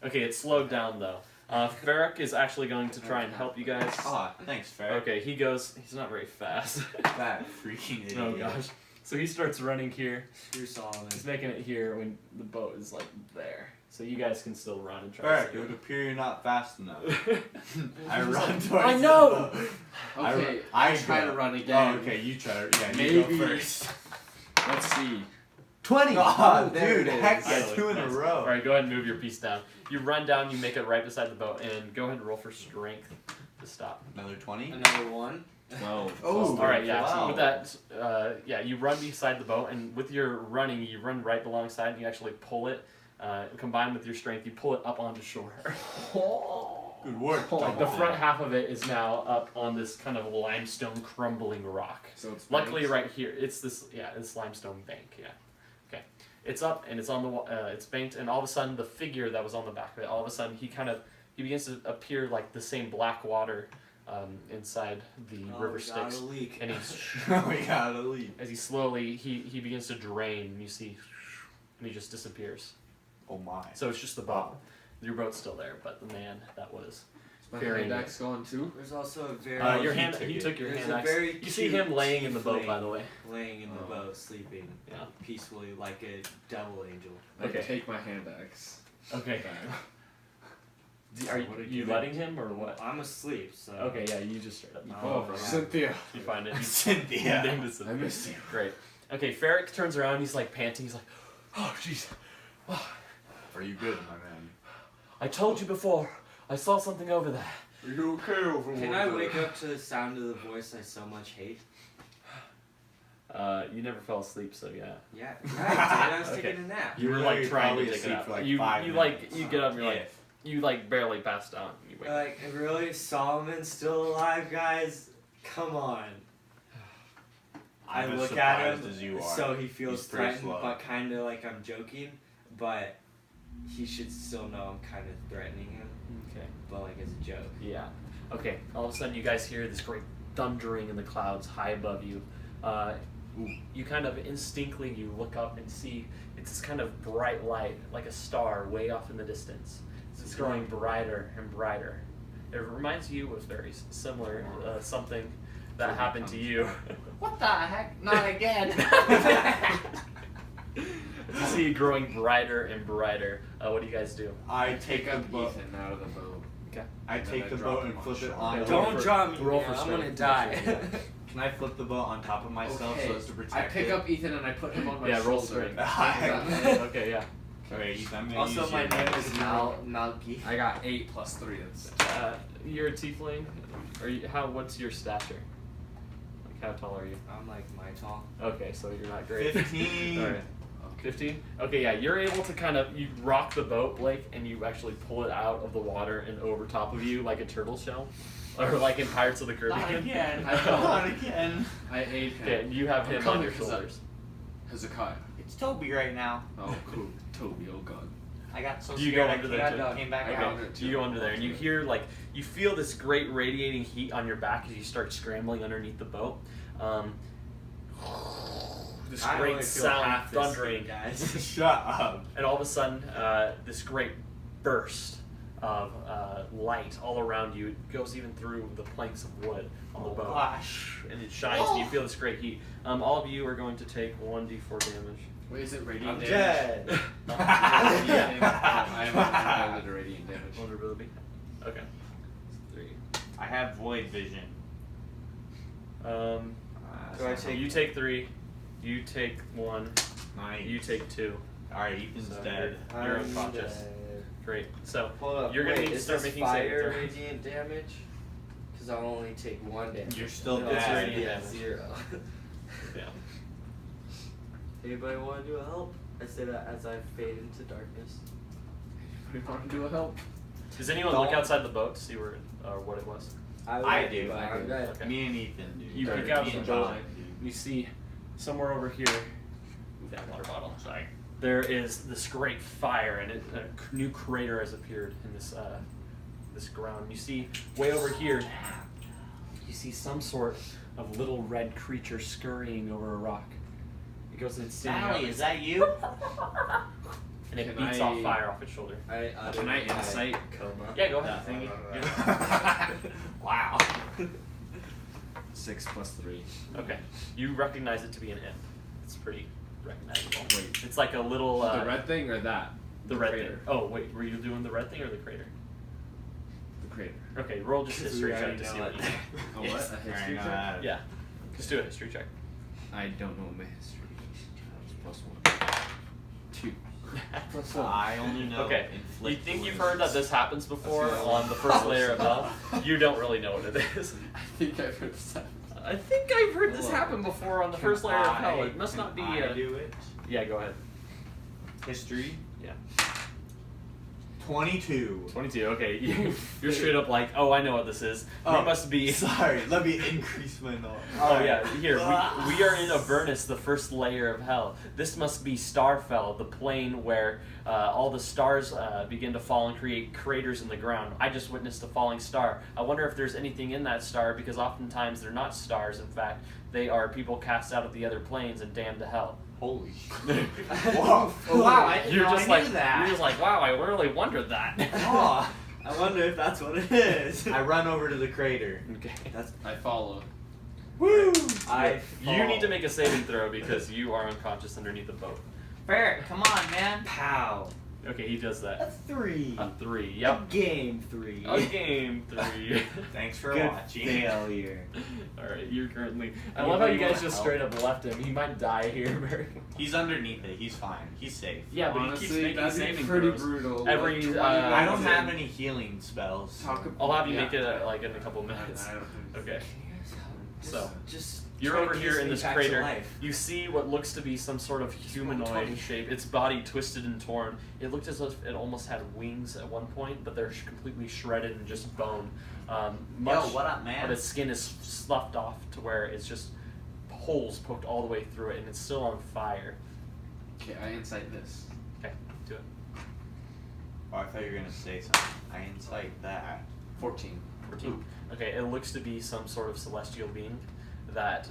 Okay, it's slowed down though. Feruk is actually going to try and help you guys. Aw, thanks, Feruk. Okay, he goes. He's not very fast. That freaking idiot. Oh gosh. So he starts running here. Screw Solomon. He's making it here when the boat is like there. So you guys can still run and try Feruk, to it would save appear you're not fast enough. it. I run towards I know! the boat. Okay, I try go. to run again. Oh, okay, you try. Yeah, Maybe. you go first. Let's see. 20! Oh, Oh, there dude, it is. heck yeah, Nice. 2 in a row. Alright, go ahead and move your piece down. You run down, you make it right beside the boat, and go ahead and roll for strength to stop. Another 20? Another one. 12. Oh, Alright, yeah. wow. With that, yeah, you run beside the boat, and with your running, you run right alongside, and you actually pull it. Combined with your strength, you pull it up onto shore. Good work. Like the Jonathan. front half of it is now up on this kind of limestone crumbling rock. So it's Luckily, banked. right here, it's this limestone bank. Yeah, okay. It's up and it's on the it's banked, and all of a sudden the figure that was on the back of it, all of a sudden he begins to appear like the same black water inside the river Styx, leak. and he's We gotta leave. as he slowly he begins to drain, and you see, and he just disappears. Oh my. So it's just the boat. Your boat's still there, but the man that was. My Very hand axe gone too. There's also a very Your he hand. took He it. took your There's hand a axe. very You see cute him laying in the boat, by tiefling the way. laying in the boat, sleeping Yeah. peacefully like a devil angel. I Okay. take my hand axe. Okay. back. Are What did you you letting him or what? I'm asleep, so. Okay, yeah, you just straight up. You pull Oh, over. yeah. Cynthia. You find it. You Cynthia. named it I Cynthia. missed you. Great. Okay, Feruk turns around. He's like panting. He's like, "Oh, jeez. Are you good, my man? I told you before. I saw something over there." Are you okay over Can I wake up to the sound of the voice I so much hate? You never fell asleep, so yeah. Yeah, right, dude. I was Okay. taking a nap. You were Really like trying to probably take it asleep out. for, like, you 5 you minutes. like you get up. And you're Yeah. like you like barely passed out. And you wake up. Like, really? Solomon's still alive, guys? Come on. I I'm as look at surprised him, as you are. so he feels He's pretty threatened, slow. but kind of like I'm joking. But he should still know I'm kind of threatening him, Okay. but like as a joke. Yeah. Okay. All of a sudden, you guys hear this great thundering in the clouds high above you. You kind of instinctively you look up and see it's this kind of bright light, like a star, way off in the distance. It's growing brighter and brighter. It reminds you of very similar something that happened to you. What the heck? Not again. You see it growing brighter and brighter. What do you guys do? I take Pick the up boat. Ethan out of the boat. I And then take I the drop boat him and on flip it shore. on. Okay, Don't drop me, roll man. for I'm gonna strength. die. Can I flip the boat on top of myself Okay. so as to protect I pick it? up Ethan and I put him on my Yeah, roll shoulder. strength. Is that- Okay, yeah. Alright, Ethan, I'm gonna Also, use my your name dice. is Malgeich. I got 8 plus 3. That's You're a tiefling. What's your stature? Like, how tall are you? I'm like my tall. Okay, so you're not great. 15. All right. 15? Okay, yeah, you're able to you rock the boat, Blake, and you actually pull it out of the water and over top of you like a turtle shell. Or like in Pirates of the Caribbean. Not again. I know. Not again. I ate him. Okay, and you have I'm him on coming, your shoulders. Hezekiah. It's Toby right now. Oh, cool. Toby, oh god. I got so Do you scared go I under there too? came back Okay. out. You go under there and you hear you feel this great radiating heat on your back as you start scrambling underneath the boat. This I only great feel sound half this thundering, thing, guys. Shut up. and all of a sudden, this great burst of light all around you. It goes even through the planks of wood on the Oh, boat, gosh. and it shines. And you feel this great heat. All of you are going to take 1d4 damage. Wait, is it radiant I'm damage? dead. I haven't a radiant damage. Vulnerability. Okay. 3. I have void vision. Do I take? You take 3. You take 1. Nice. You take 2. Alright, Ethan's So dead. You're I'm unconscious. dead. Great. So Hold up. you're gonna wait, need to is start this making saving fire throws. radiant damage? Because I'll only take 1 damage. You're still No, It's it's dead. radiant yeah, damage. 0. Yeah. Anybody want to do a help? I say that as I fade into darkness. We want to do a help. Does anyone look outside the boat to see where or what it was? I do. but I'm good. Okay. Me and Ethan, dude. You Or peek out me the and boat. John, dude. You see somewhere over here. Move that water bottle. Sorry. There is this great fire, and a new crater has appeared in this ground. You see way over here. You see some sort of little red creature scurrying over a rock. It goes and standing Sally, up, is that you? and it Can beats I- off fire off its shoulder. Can I insight coma? Yeah, go ahead. Thingy? Wow. 6 plus 3. Okay. You recognize it to be an imp. It's pretty recognizable. Wait. It's like a little The red thing or that? the red crater. thing. Oh wait, were you doing the red thing or the crater? The crater. Okay, roll just history We check already to see know what it. you Oh, Yes. what? A history Alright, check? Yeah. Just do a history check. I don't know my history. Plus 1. 2. Plus 1. I only know. Okay. You inflict think you've wounds. heard that this happens before That's what I on the first layer of hell? You don't really know what it is. I think I've heard this happen. I think I've heard this happen before on the first layer of hell. It must not be. I do it. Yeah, go ahead. History. Yeah. 22. 22. Okay, you're straight up like, oh, I know what this is. We Oh, must be. Sorry, let me increase my knowledge. Oh yeah, here we are in Avernus, the first layer of hell. This must be Starfell, the plane where all the stars begin to fall and create craters in the ground. I just witnessed a falling star. I wonder if there's anything in that star, because oftentimes they're not stars. In fact, they are people cast out of the other planes and damned to hell. Holy shit. Whoa. Oh, wow, I didn't You're know just I like knew that. you're just like, wow, I really wondered that. Oh, I wonder if that's what it is. I run over to the crater. Okay. I follow. Woo! You need to make a saving throw because you are unconscious underneath the boat. Ferret, come on, man. Pow. Okay, he does that. A 3. A 3. Yep. A game 3. A game 3. Thanks for Good watching. failure. Alright, you're currently. I love how you guys just straight up left him. He might die here very. He's underneath it. He's fine. He's safe. Yeah, but Honestly, he keeps making that'd be saving pretty throws. brutal. Every, Like, 20 I don't minutes have in. any healing spells. Talk ab- I'll have you yeah. make it like in a couple minutes. I don't Okay. So Just you're try over to here ease in me this back to crater. life. You see what looks to be some sort of humanoid shape. Its body twisted and torn. It looked as if it almost had wings at one point, but they're completely shredded and just bone. Much Yo, what up, of man? its skin is sloughed off to where it's just holes poked all the way through it, and it's still on fire. Okay, I insight this. Okay, do it. Oh, I thought you were gonna say something. I incite that. 14. 14. Okay, it looks to be some sort of celestial being that,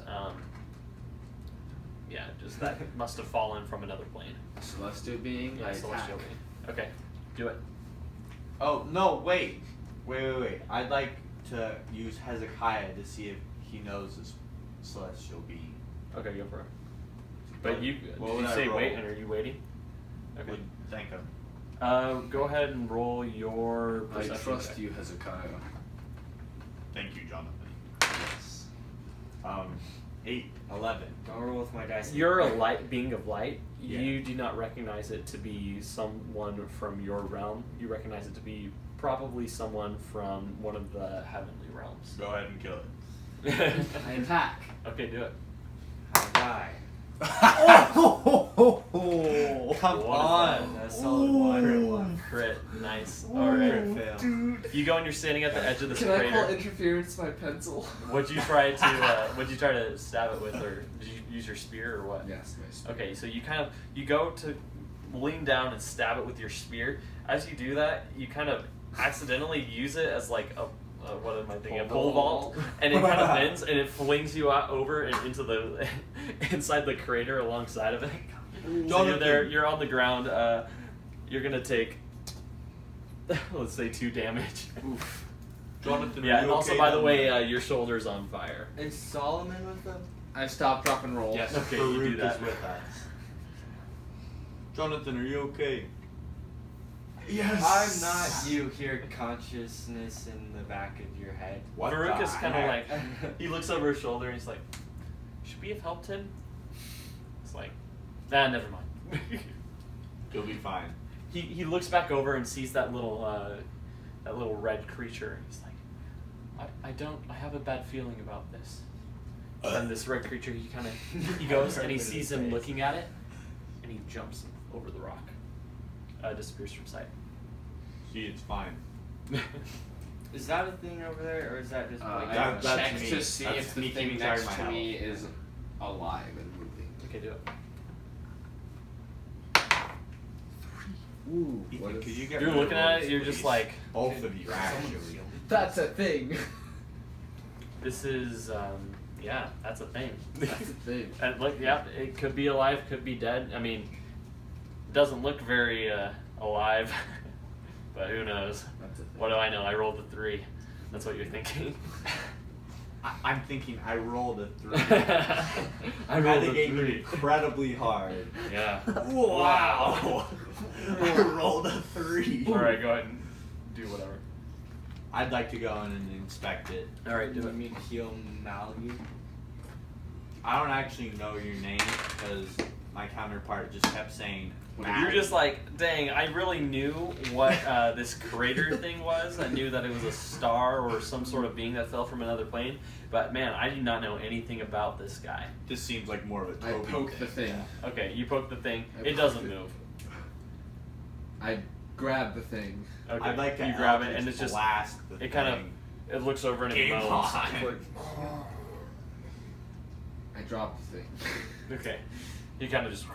just that must have fallen from another plane. Celestial being. Yeah, I celestial attack. being. Okay, do it. Oh no! Wait. I'd like to use Hezekiah to see if he knows this celestial being. Okay, go for it. But you What did would you I say roll? wait, and are you waiting? Okay. Would think of. Go ahead and roll your I perception trust check. you, Hezekiah. Thank you, Jonathan. Yes. 8, 11. Don't roll with my dice. You're a light being of light. Yeah. You do not recognize it to be someone from your realm. You recognize it to be probably someone from one of the heavenly realms. Go ahead and kill it. I attack. Okay, do it. I die. Come What on. is That's solid one. Crit, nice. All right. Fail. You go and you're standing at the edge of this Can I call crater. interference my pencil? Would you try to stab it with, or did you use your spear or what? Yes, my spear. Okay, so you go to lean down and stab it with your spear. As you do that, you kind of accidentally use it as like a what am I thinking? A pole vault, and it kind of bends and it flings you out over and into the inside the crater alongside of it. So you're there. You're on the ground. You're gonna take, let's say, 2 damage. Oof. Jonathan, Yeah, and also, by the way, your shoulder's on fire. Is Solomon with them? I stop, drop, and roll. Yes, Okay, you Feruk do that. is with us. Jonathan, are you okay? Yes. I'm not. You hear consciousness in the back of your head. What Feruk the is kind of heck? like, he looks over his shoulder and he's like, should we have helped him? It's like, nah, never mind. You'll be fine. He looks back over and sees that little red creature. He's like, I have a bad feeling about this. And this red creature, he goes and he sees him looking at it, and he jumps over the rock. Disappears from sight. See, it's fine. Is that a thing over there, or is that just like I that's checked me. to see That's if the me thing keeping track of next my to me health. is alive and moving. Okay, do it. Ooh, Ethan, could you get You're rid of looking at it, those, you're just please? like, Both of you, actually. That's a thing. this is, yeah, that's a thing. That's a thing. And look, yeah, it could be alive, could be dead. I mean, it doesn't look very alive, but who knows? That's a thing. What do I know? I rolled a 3. That's what you're thinking. I'm thinking I rolled a 3. I rolled a Navigating 3. incredibly hard. Yeah. Wow. I rolled a 3. All right, go ahead and do whatever. I'd like to go in and inspect it. All right, do You it. mean heal Malgeich? I don't actually know your name because my counterpart just kept saying Matt. You're just like, dang, I really knew what this crater thing was. I knew that it was a star or some sort of being that fell from another plane. But man, I did not know anything about this guy. This seems like more of a I Toby poke the thing. Yeah. Okay, you poke the thing. I It poke doesn't it. move. I grab the thing. Okay, I'd like to you grab it Eldritch and it's just, blast the it kind of, thing. it looks over and it Game moans. on. It's like, I drop the thing. okay, you kind of just,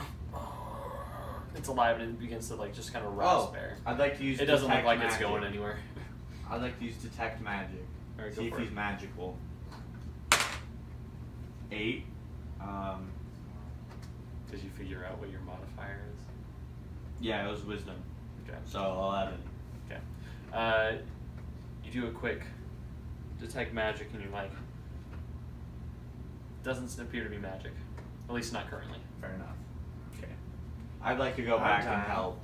it's alive and it begins to like just kind of Oh, rasp air. I'd like to use It doesn't look detect like magic. it's going anywhere. I'd like to use detect magic. All right, See go if for he's it. magical. 8. Did you figure out what your modifier is? Yeah, it was wisdom. Okay. So 11. Okay. You do a quick detect magic and you're like, doesn't appear to be magic. At least not currently. Fair enough. Okay. I'd like to go I'm back and down. help.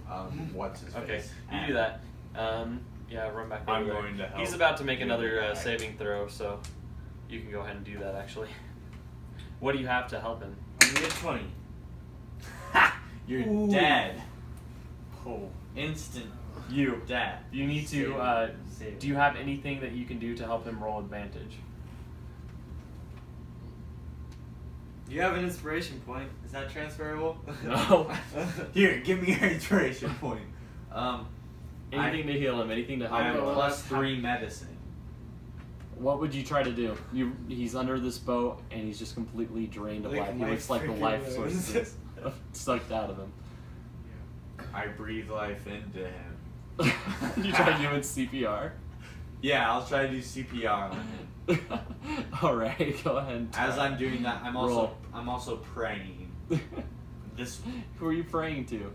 What's his Okay, face? you do that. Yeah, run back over I'm there. going to help He's about to make you another back. saving throw, so you can go ahead and do that actually. What do you have to help him? I need a 20. You're Ooh. dead. Oh. Instant You. death. You need to, Save. do you have anything that you can do to help him roll advantage? You have an inspiration point. Is that transferable? No. Here, give me your inspiration point. Anything to heal him, anything to help I have him. Well, plus that's 3 medicine. What would you try to do? He's under this boat and he's just completely drained of Like life. He my looks like the freaking life source nose. is sucked out of him. I breathe life into him. You try doing CPR? Yeah, I'll try to do CPR on him. Alright, go ahead. and As try. I'm doing that, I'm Roll. also praying. This Who are you praying to?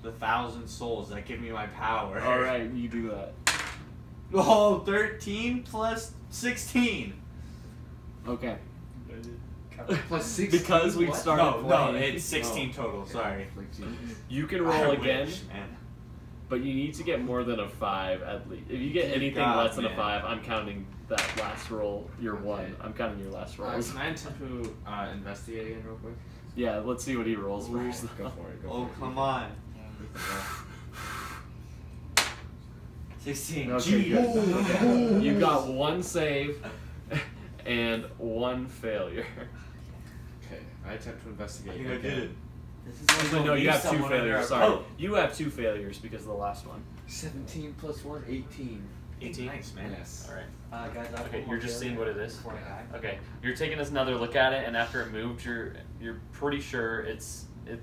the 1,000 souls that give me my power. Alright, you do that. Oh, 13 plus 16. Okay. Plus 6. Because we started No, playing. it's 16 total. Sorry. Like, Jesus. You can I roll again. wish, man. but you need to get more than a 5 at least. If you get Good anything God, less than a man. 5, I'm counting that last roll. Your Okay. 1. I'm counting your last roll. Can I attempt to investigate again real quick? Yeah, let's see what he rolls first. Go for it. Go Oh, for it. come on. 16. Okay, good. Okay. You got 1 save and 1 failure. Okay, I attempt to I investigate. think I again. did it. This is Actually, when no, we'll you leave have 2 someone under failures. our Sorry. boat. You have 2 failures because of the last one. 17 plus 1, 18. 18? Nice, man. Yes. Alright. Guys, I have Okay, one more you're just failure seeing what it is? before I die. Okay, you're taking another look at it, and after it moved, you're pretty sure it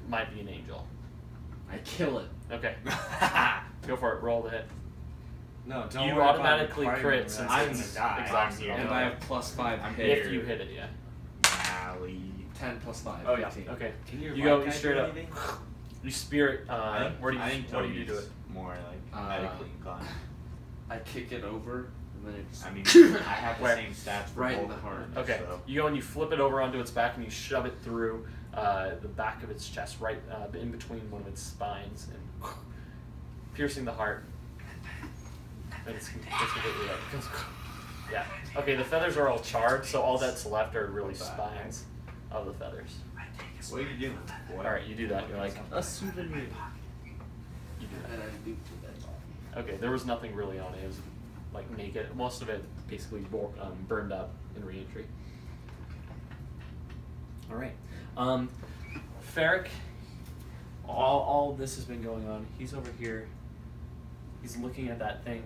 might be an angel. I kill it. Okay. Go for it. Roll the hit. No, don't You worry about automatically requiring crit me, since I'm it's gonna die. exhausted. And I have plus 5 I'm hit. If you hit it, yeah. Alley. 10 plus 5. Oh yeah. 15. Okay. Can your You go. light You guy straight do up. anything? You spirit. I Where do you? think What do you do to it? Toby's more like Uh, medically inclined. I kick it over, and then it just I mean, I have the Where? same stats for Right in both the of heart. them, Okay. so- You go and you flip it over onto its back, and you shove it through the back of its chest, right in between one of its spines, and piercing the heart. And it's completely like. Yeah. Okay. The feathers are all charred, so all that's left are really spines of the feathers. What are you doing? All right. You do that. You're like a souvenir. You do that. And I loop to that body. Okay, there was nothing really on it. It was like naked. Most of it basically burned up in re-entry. All right. Feruk, all this has been going on. He's over here. He's looking at that thing.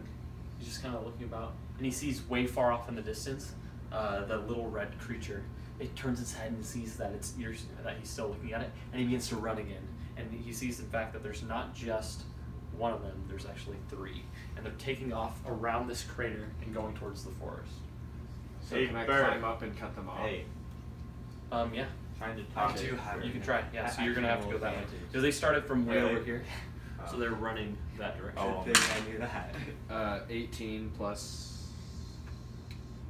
He's just kind of looking about, and he sees way far off in the distance the little red creature. It turns its head and sees that that he's still looking at it, and he begins to run again. And he sees, in fact, that there's not just one of them. There's actually 3, and they're taking off around this crater and going towards the forest. So Hey, can I Bird. climb up and cut them off? Hey, Yeah, trying to I talk do to have you it. can try. Yeah, so I you're gonna have to go roll that way advantage. because they started from way Really? over here, so they're running that direction. Oh. Good thing I knew that. 18 plus.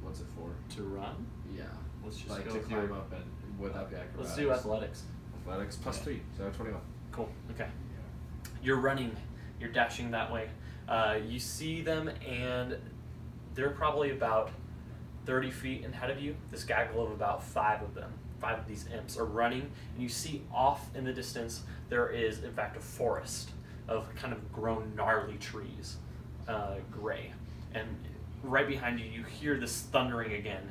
What's it for? To run, Yeah. let's just Like go to with climb your- up and would that be acrobatics? Let's do athletics. Athletics plus Yeah. 3, so 21. Cool. Okay. You're running. You're dashing that way. You see them, and they're probably about 30 feet ahead of you. This gaggle of about 5 of them. 5 of these imps are running, and you see off in the distance there is, in fact, a forest of kind of grown gnarly trees, gray. And right behind you, you hear this thundering again.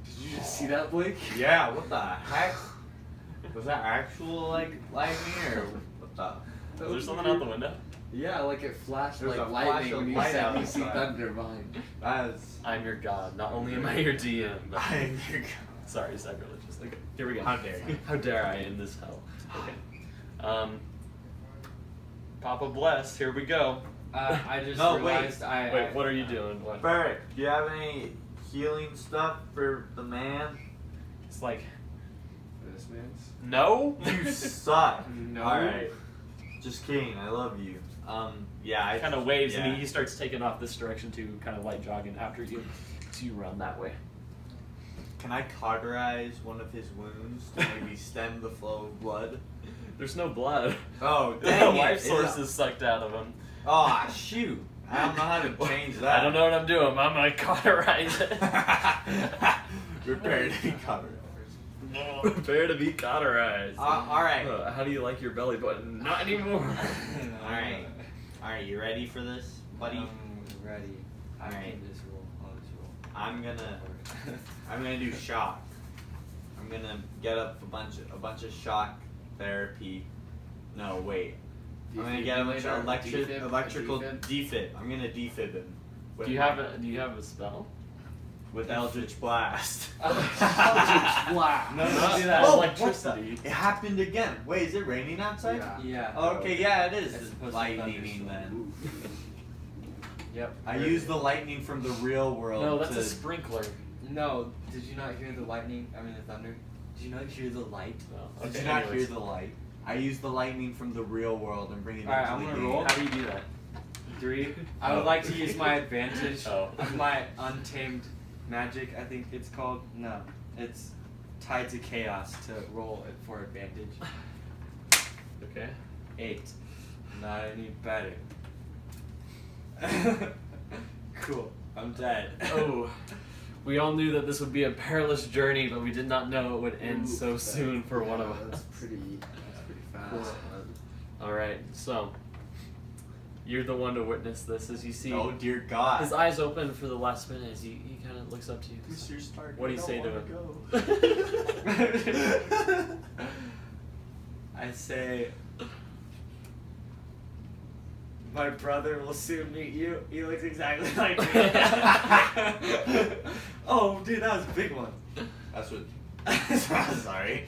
Did you just see that, Blake? Yeah, what the heck? Was that actual, like, lightning, or what the? Is there something out the window? Yeah, like it flashed There's like a flash lightning of when you light said you see outside. thunder behind. That's... I'm your god. Not only am I your DM, but I'm your god. sorry, sacrilegious. Okay, here we go. How dare you. How dare I in this hell? Okay. Papa bless. Here we go. I just No, wait. realized Wait, what are you doing? What? Feruk, do you have any healing stuff for the man? It's like This man's. no. You suck. No. Alright. Just kidding, I love you. Yeah, I Kind of waves yeah. and he starts taking off this direction too, kind of light jogging after you. So you run that way. Can I cauterize one of his wounds to maybe stem the flow of blood? There's no blood. Oh, The dang life it. source is sucked out of him. Oh, shoot. I don't know how to change that. I don't know what I'm doing. I'm gonna cauterize it. Prepare to be covered. Prepare to be cauterized. Alright. How do you like your belly button? Not anymore. Alright. Alright, you ready for this, buddy? I'm ready. I Alright. can just roll. I'll just roll. I'm gonna do shock. I'm gonna get up a bunch of shock therapy. No, wait. I'm gonna get a bunch of electrical defib. I'm gonna defib him. Do you have a spell? with Eldritch Blast? Eldritch Blast. No, don't do that. Oh, Electricity. It happened again. Wait, is it raining outside? Yeah. Yeah. Oh, okay, yeah, it is. It's supposed to Lightning thunderstorm. then. Yep. I used the lightning from the real world. No, that's to... a sprinkler. No, did you not hear the lightning? I mean the thunder? Did you not hear the light? No. Did you not hear the light? I used the lightning from the real world and bring it Alright, into I'm the gonna game. roll. How do you do that? 3. I would like to use my advantage Oh. of my untamed magic, I think it's called. No, it's tied to chaos to roll it for advantage. Okay. 8. Not any better. Cool. I'm dead. Oh, we all knew that this would be a perilous journey, but we did not know it would end so Ooh, soon for one of That's us. pretty fast. Cool. All right, so you're the one to witness this as you see Oh dear God. his eyes open for the last minute as he kind of looks up to you. Mr. Stark, What do you I say to don't him? I say, my brother will soon meet you. He looks exactly like me. Oh, dude, that was a big one. That's what. Sorry.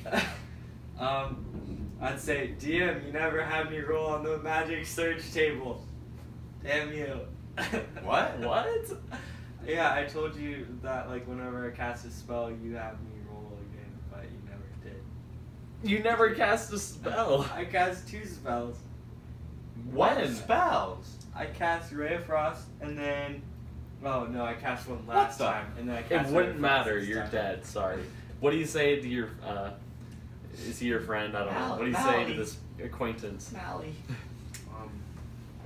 I'd say, DM, you never had me roll on the magic search table. Damn you. What? What? Yeah, I told you that like whenever I cast a spell, you have me roll again, but you never did. You never cast a spell. I cast 2 spells. When? Spells? I cast Ray of Frost, and then... Oh, no, I cast one What last the- time, and then I It cast Ray wouldn't of Frost matter. this You're time. dead. Sorry. What do you say to your? Is he your friend? I don't know. What do you say to Malleus. this acquaintance? Mally.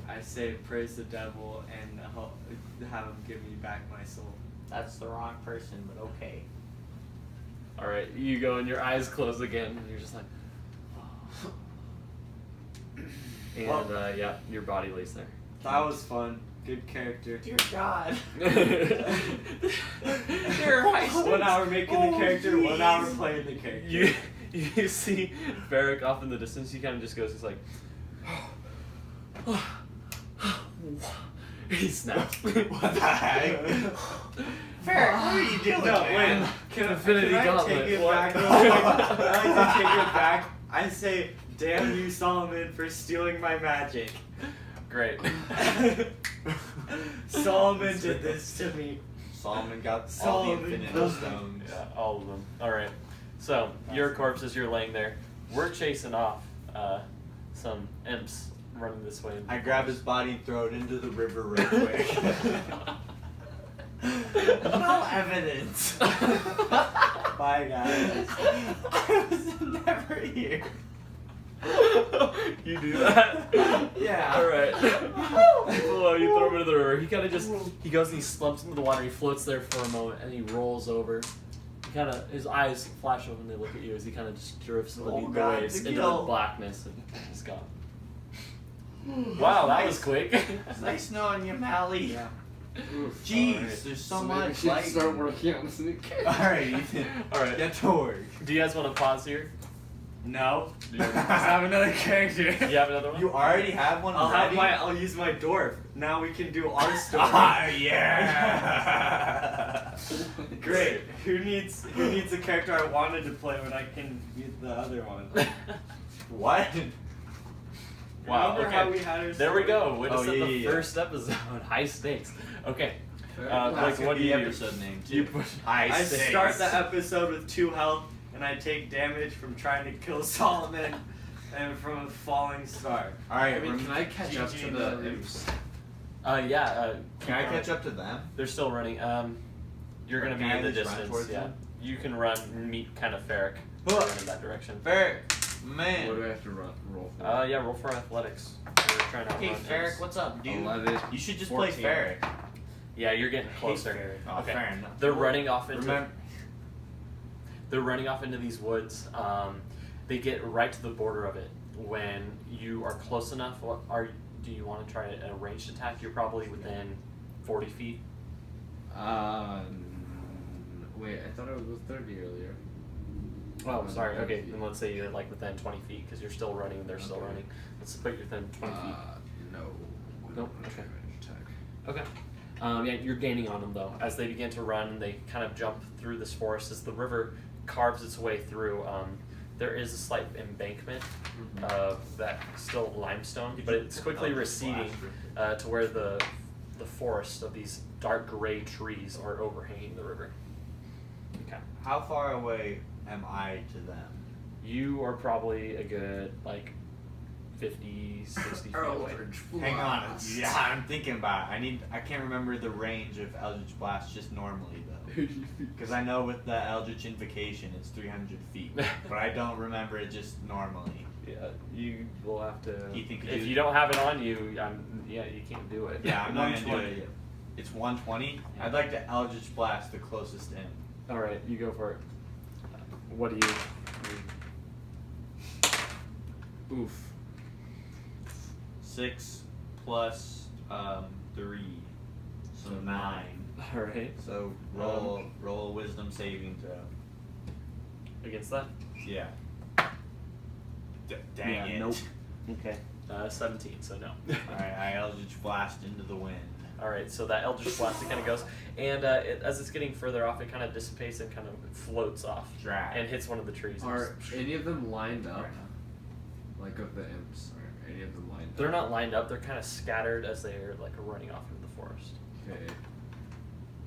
I say praise the devil and have him give me back my soul. That's the wrong person, but okay. All right, you go and your eyes close again, and you're just like, and yeah, your body lays there. That was fun. Good character. Dear God. You're 1 hour making the character, 1 hour playing the character. You see Feruk off in the distance. He kind of just goes. He's like, he snaps. What the heck? Feruk, what are you doing, No, man? wait. Can Infinity I Gauntlet, take it what? back real quick? I like to take it back. I say, damn you, Solomon, for stealing my magic. Great. Solomon did this to me. Solomon got all the Solomon infinite does- stones. Yeah, all of them. All right. So your corpse as you're laying there. We're chasing off some imps running this way. I grab his body and throw it into the river real quick. No evidence. Bye, guys. I was never here. You do that? Yeah. All right. Well, you throw him into the river. He kind of just he goes and he slumps into the water. He floats there for a moment and he rolls over. He kind of his eyes flash open. And they look at you as he kind of just drifts beneath the God, waves the into the gill. blackness and is gone. Wow, that was quick. It's nice knowing you, Mally. Yeah. Jeez, Alright, there's so maybe we much should light. start working on this new character. Alright, Ethan. All right. Get to work. Do you guys want to pause here? No. Do you, Let's have another character. you have another one? You already have one ready? I'll use my dwarf. Now we can do our story. Ah, yeah. Great. Who needs a character I wanted to play when I can use the other one? What? Wow. Remember Okay. how we had our There we story? go. Witness Oh, at yeah, the yeah, yeah. first episode. High stakes. Okay. That's Like, gonna what be do the you do? episode name too. You put I start the episode with 2 health, and I take damage from trying to kill Solomon and from a falling star. Alright, I mean, can I catch up to GG the Maroons. imps? yeah. can I catch up to them? They're still running. You're gonna Can be I in the at least run distance. towards Yeah. them? You can run and meet kind of Feruk. Huh. Run in that direction. Ferric, What do man. I have to roll for? Yeah. Roll for athletics. We're trying to Hey, outrun Ferric, imps. what's up, dude? 11. You should just 14. play Ferric. Yeah, you're getting closer. Oh, Okay. fair enough. They're running off into. Remember, They're running off into these woods. They get right to the border of it. When you are close enough, do you want to try a ranged attack? You're probably within 40 feet. Wait, I thought it was 30 earlier. Oh, sorry. Okay, then let's say you're like within 20 feet because you're still running and they're still running. Let's put you within 20 feet. No. Nope, Not okay. range attack. Okay. Yeah, you're gaining on them though. As they begin to run, they kind of jump through this forest as the river carves its way through. There is a slight embankment of that still limestone, but it's quickly receding to where the forest of these dark gray trees are overhanging the river. Okay. how far away am I to them? You are probably a good like 50, 60 feet away. Hang on. Yeah, I'm thinking about it. I can't remember the range of Eldritch Blast just normally though. Because I know with the Eldritch Invocation it's 300 feet, but I don't remember it just normally. Yeah, you will have to. You think if you- you don't have it on you, you can't do it. Yeah, I'm not gonna do 120. it. It's 120. I'd like to Eldritch Blast the closest in. All right, you go for it. What do you? Oof. 6 plus 3, so 9. All right, So roll a Wisdom saving throw. against that. Yeah. Dang Yeah, it. nope. Okay. 17, so no. Alright, I Eldritch Blast into the wind. All right, so that Eldritch Blast, it kind of goes, and as it's getting further off, it kind of dissipates and kind of floats off Drag. and hits one of the trees. Are any of them lined up? Like of the imps? Are any of them lined They're up? not lined up. They're kind of scattered as they're like running off into the forest. Okay.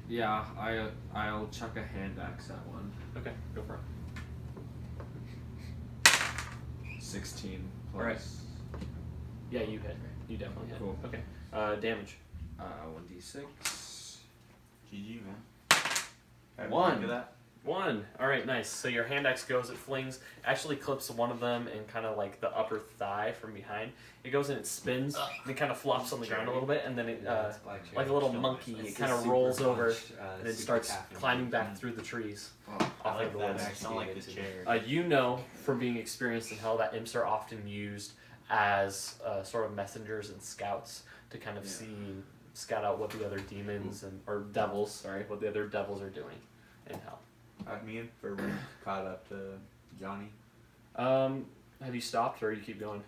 Yeah, I'll chuck a hand axe at one. Okay, go for it. 16 plus. Alright. Yeah, you hit. You definitely hit. Cool. Okay. Damage. 1d6. GG, man. One. Look at that. 1. All right, nice. So your hand axe goes, it flings, actually clips one of them in kind of like the upper thigh from behind. It goes and it spins, and it kind of flops on the ground a little bit, and then it, like a little monkey, it kind of rolls over, and it starts climbing back through the trees. Oh, I off like of the that. woods. I don't like the chair. You know from being experienced in hell that imps are often used as sort of messengers and scouts to kind of scout out what the other demons or devils, sorry, what the other devils are doing in hell. Me and Feruk caught up to Johnny. Have you stopped or you keep going?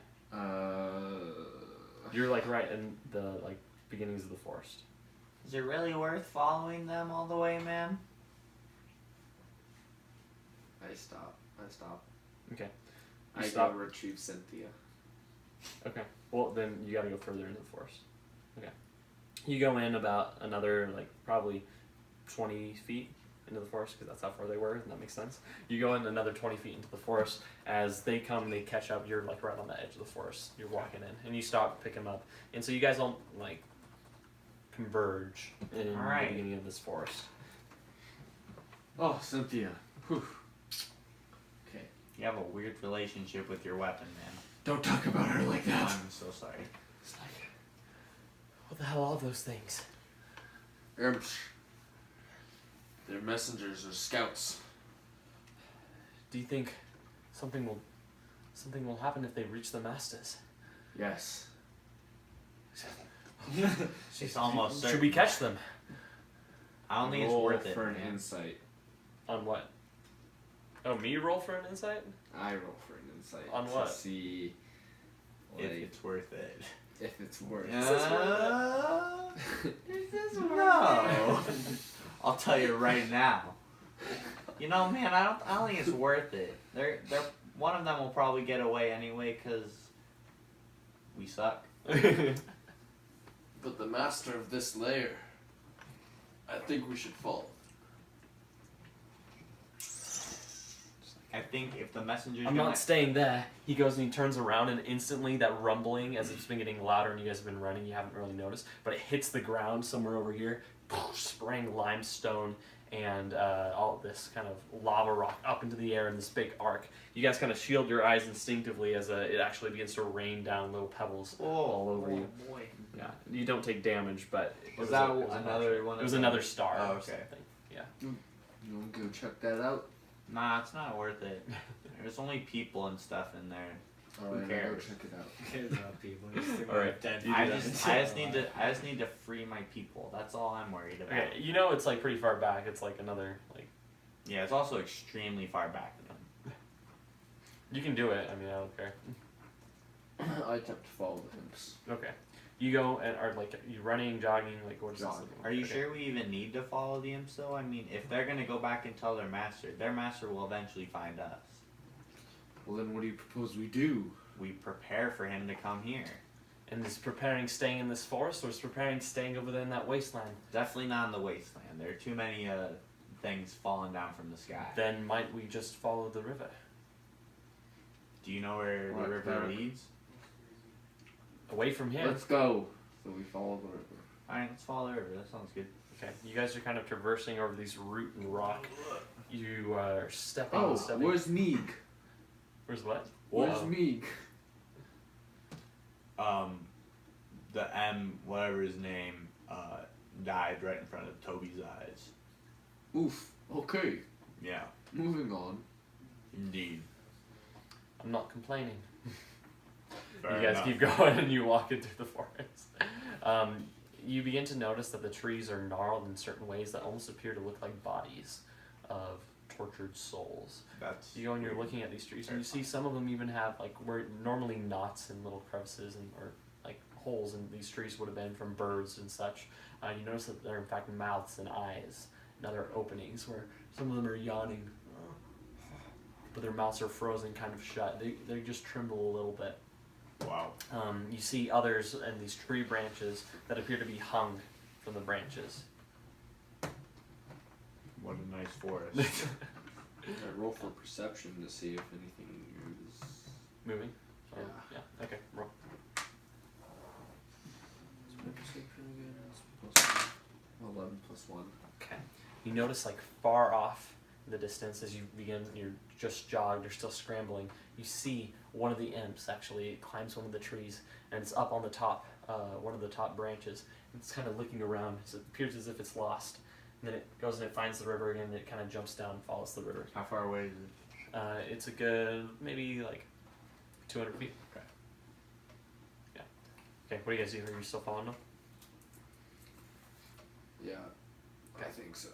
You're like right in the like beginnings of the forest. Is it really worth following them all the way, man? I stop. Okay. I stop. go retrieve Cynthia. Okay. Well, then you got to go further into the forest. Okay. You go in about another like probably 20 feet into the forest because that's how far they were, and that makes sense. You go in another 20 feet into the forest. As they come, they catch up. You're like right on the edge of the forest. You're walking in, and you stop, pick them up, and so you guys all like converge in the beginning of this forest. Oh, Cynthia. Whew. Okay. You have a weird relationship with your weapon, man. Don't talk about her like that. I'm so sorry. It's like, what the hell are those things? Imps. They're messengers or scouts. Do you think something will happen if they reach the masters? Yes. She's almost certain. Should we catch them? I don't think it's Roll worth it. for an man. insight. On what? Oh, me roll for an insight? I roll for an insight. On to what? see If like, it's worth it. if it's worth No. I'll tell you right now. You know, man, I don't think it's worth it. They're one of them will probably get away anyway because we suck. But the master of this lair, I think we should follow. I think if the messenger's I'm gonna not staying there. He goes and he turns around, and instantly that rumbling, as it's been getting louder and you guys have been running, you haven't really noticed, but it hits the ground somewhere over here, spraying limestone and all of this kind of lava rock up into the air in this big arc. You guys kind of shield your eyes instinctively as it actually begins to rain down little pebbles all over you. Boy. Yeah, you don't take damage, but it Was was that a- it was another one? It was of another them? star. Oh, or okay. something. Yeah. You want to go check that out? Nah, it's not worth it. There's only people and stuff in there. Alright, I'll go cares? check it out. Cares about people. Alright, dead I people. just need to free my people. That's all I'm worried about. Okay, you know it's like pretty far back. It's like another like Yeah, it's also extremely far back. you can do it. I mean, I don't care. I attempt to follow the imps. Okay. You go and are like you running, jogging, like what's this Jogging. looking like? Are you Okay. sure we even need to follow the imps though? I mean, if they're gonna go back and tell their master will eventually find us. Well, then what do you propose we do? We prepare for him to come here. And is preparing staying in this forest, or is preparing staying over there in that wasteland? Definitely not in the wasteland. There are too many things falling down from the sky. Then might we just follow the river? Do you know where What, the river Feruk? leads? Away from here. Let's go. So we follow the river. Alright, let's follow the river. That sounds good. Okay. You guys are kind of traversing over these root and rock. You are stepping. Oh, stepping. where's Meeg? Where's what? Where's Whoa. Meeg? the M, whatever his name, died right in front of Toby's eyes. Oof. Okay. Yeah, Moving on. indeed. I'm not complaining. Fair You guys enough. keep going and you walk into the forest. You begin to notice that the trees are gnarled in certain ways that almost appear to look like bodies of tortured souls. That's You go and you're looking at these trees and you see some of them even have like where normally knots and little crevices and or like holes in these trees would have been from birds and such. You notice that they're in fact mouths and eyes and other openings where some of them are yawning, but their mouths are frozen kind of shut. They just tremble a little bit. wow. You see others in these tree branches that appear to be hung from the branches. What a nice forest. I roll for perception to see if anything is... Moving? Yeah. Yeah, okay, roll. Is my perception again? It's plus 11 plus 1. Okay. You notice like far off in the distance as you begin, you're just jogged, you're still scrambling, you see one of the imps actually climbs one of the trees and it's up on the top, one of the top branches. It's kind of looking around, so it appears as if it's lost. And then it goes and it finds the river again and it kind of jumps down and follows the river. How far away is it? It's a good, maybe like 200 feet. Okay. Yeah. Okay, what do you guys do? Are you still following them? Yeah, I think so.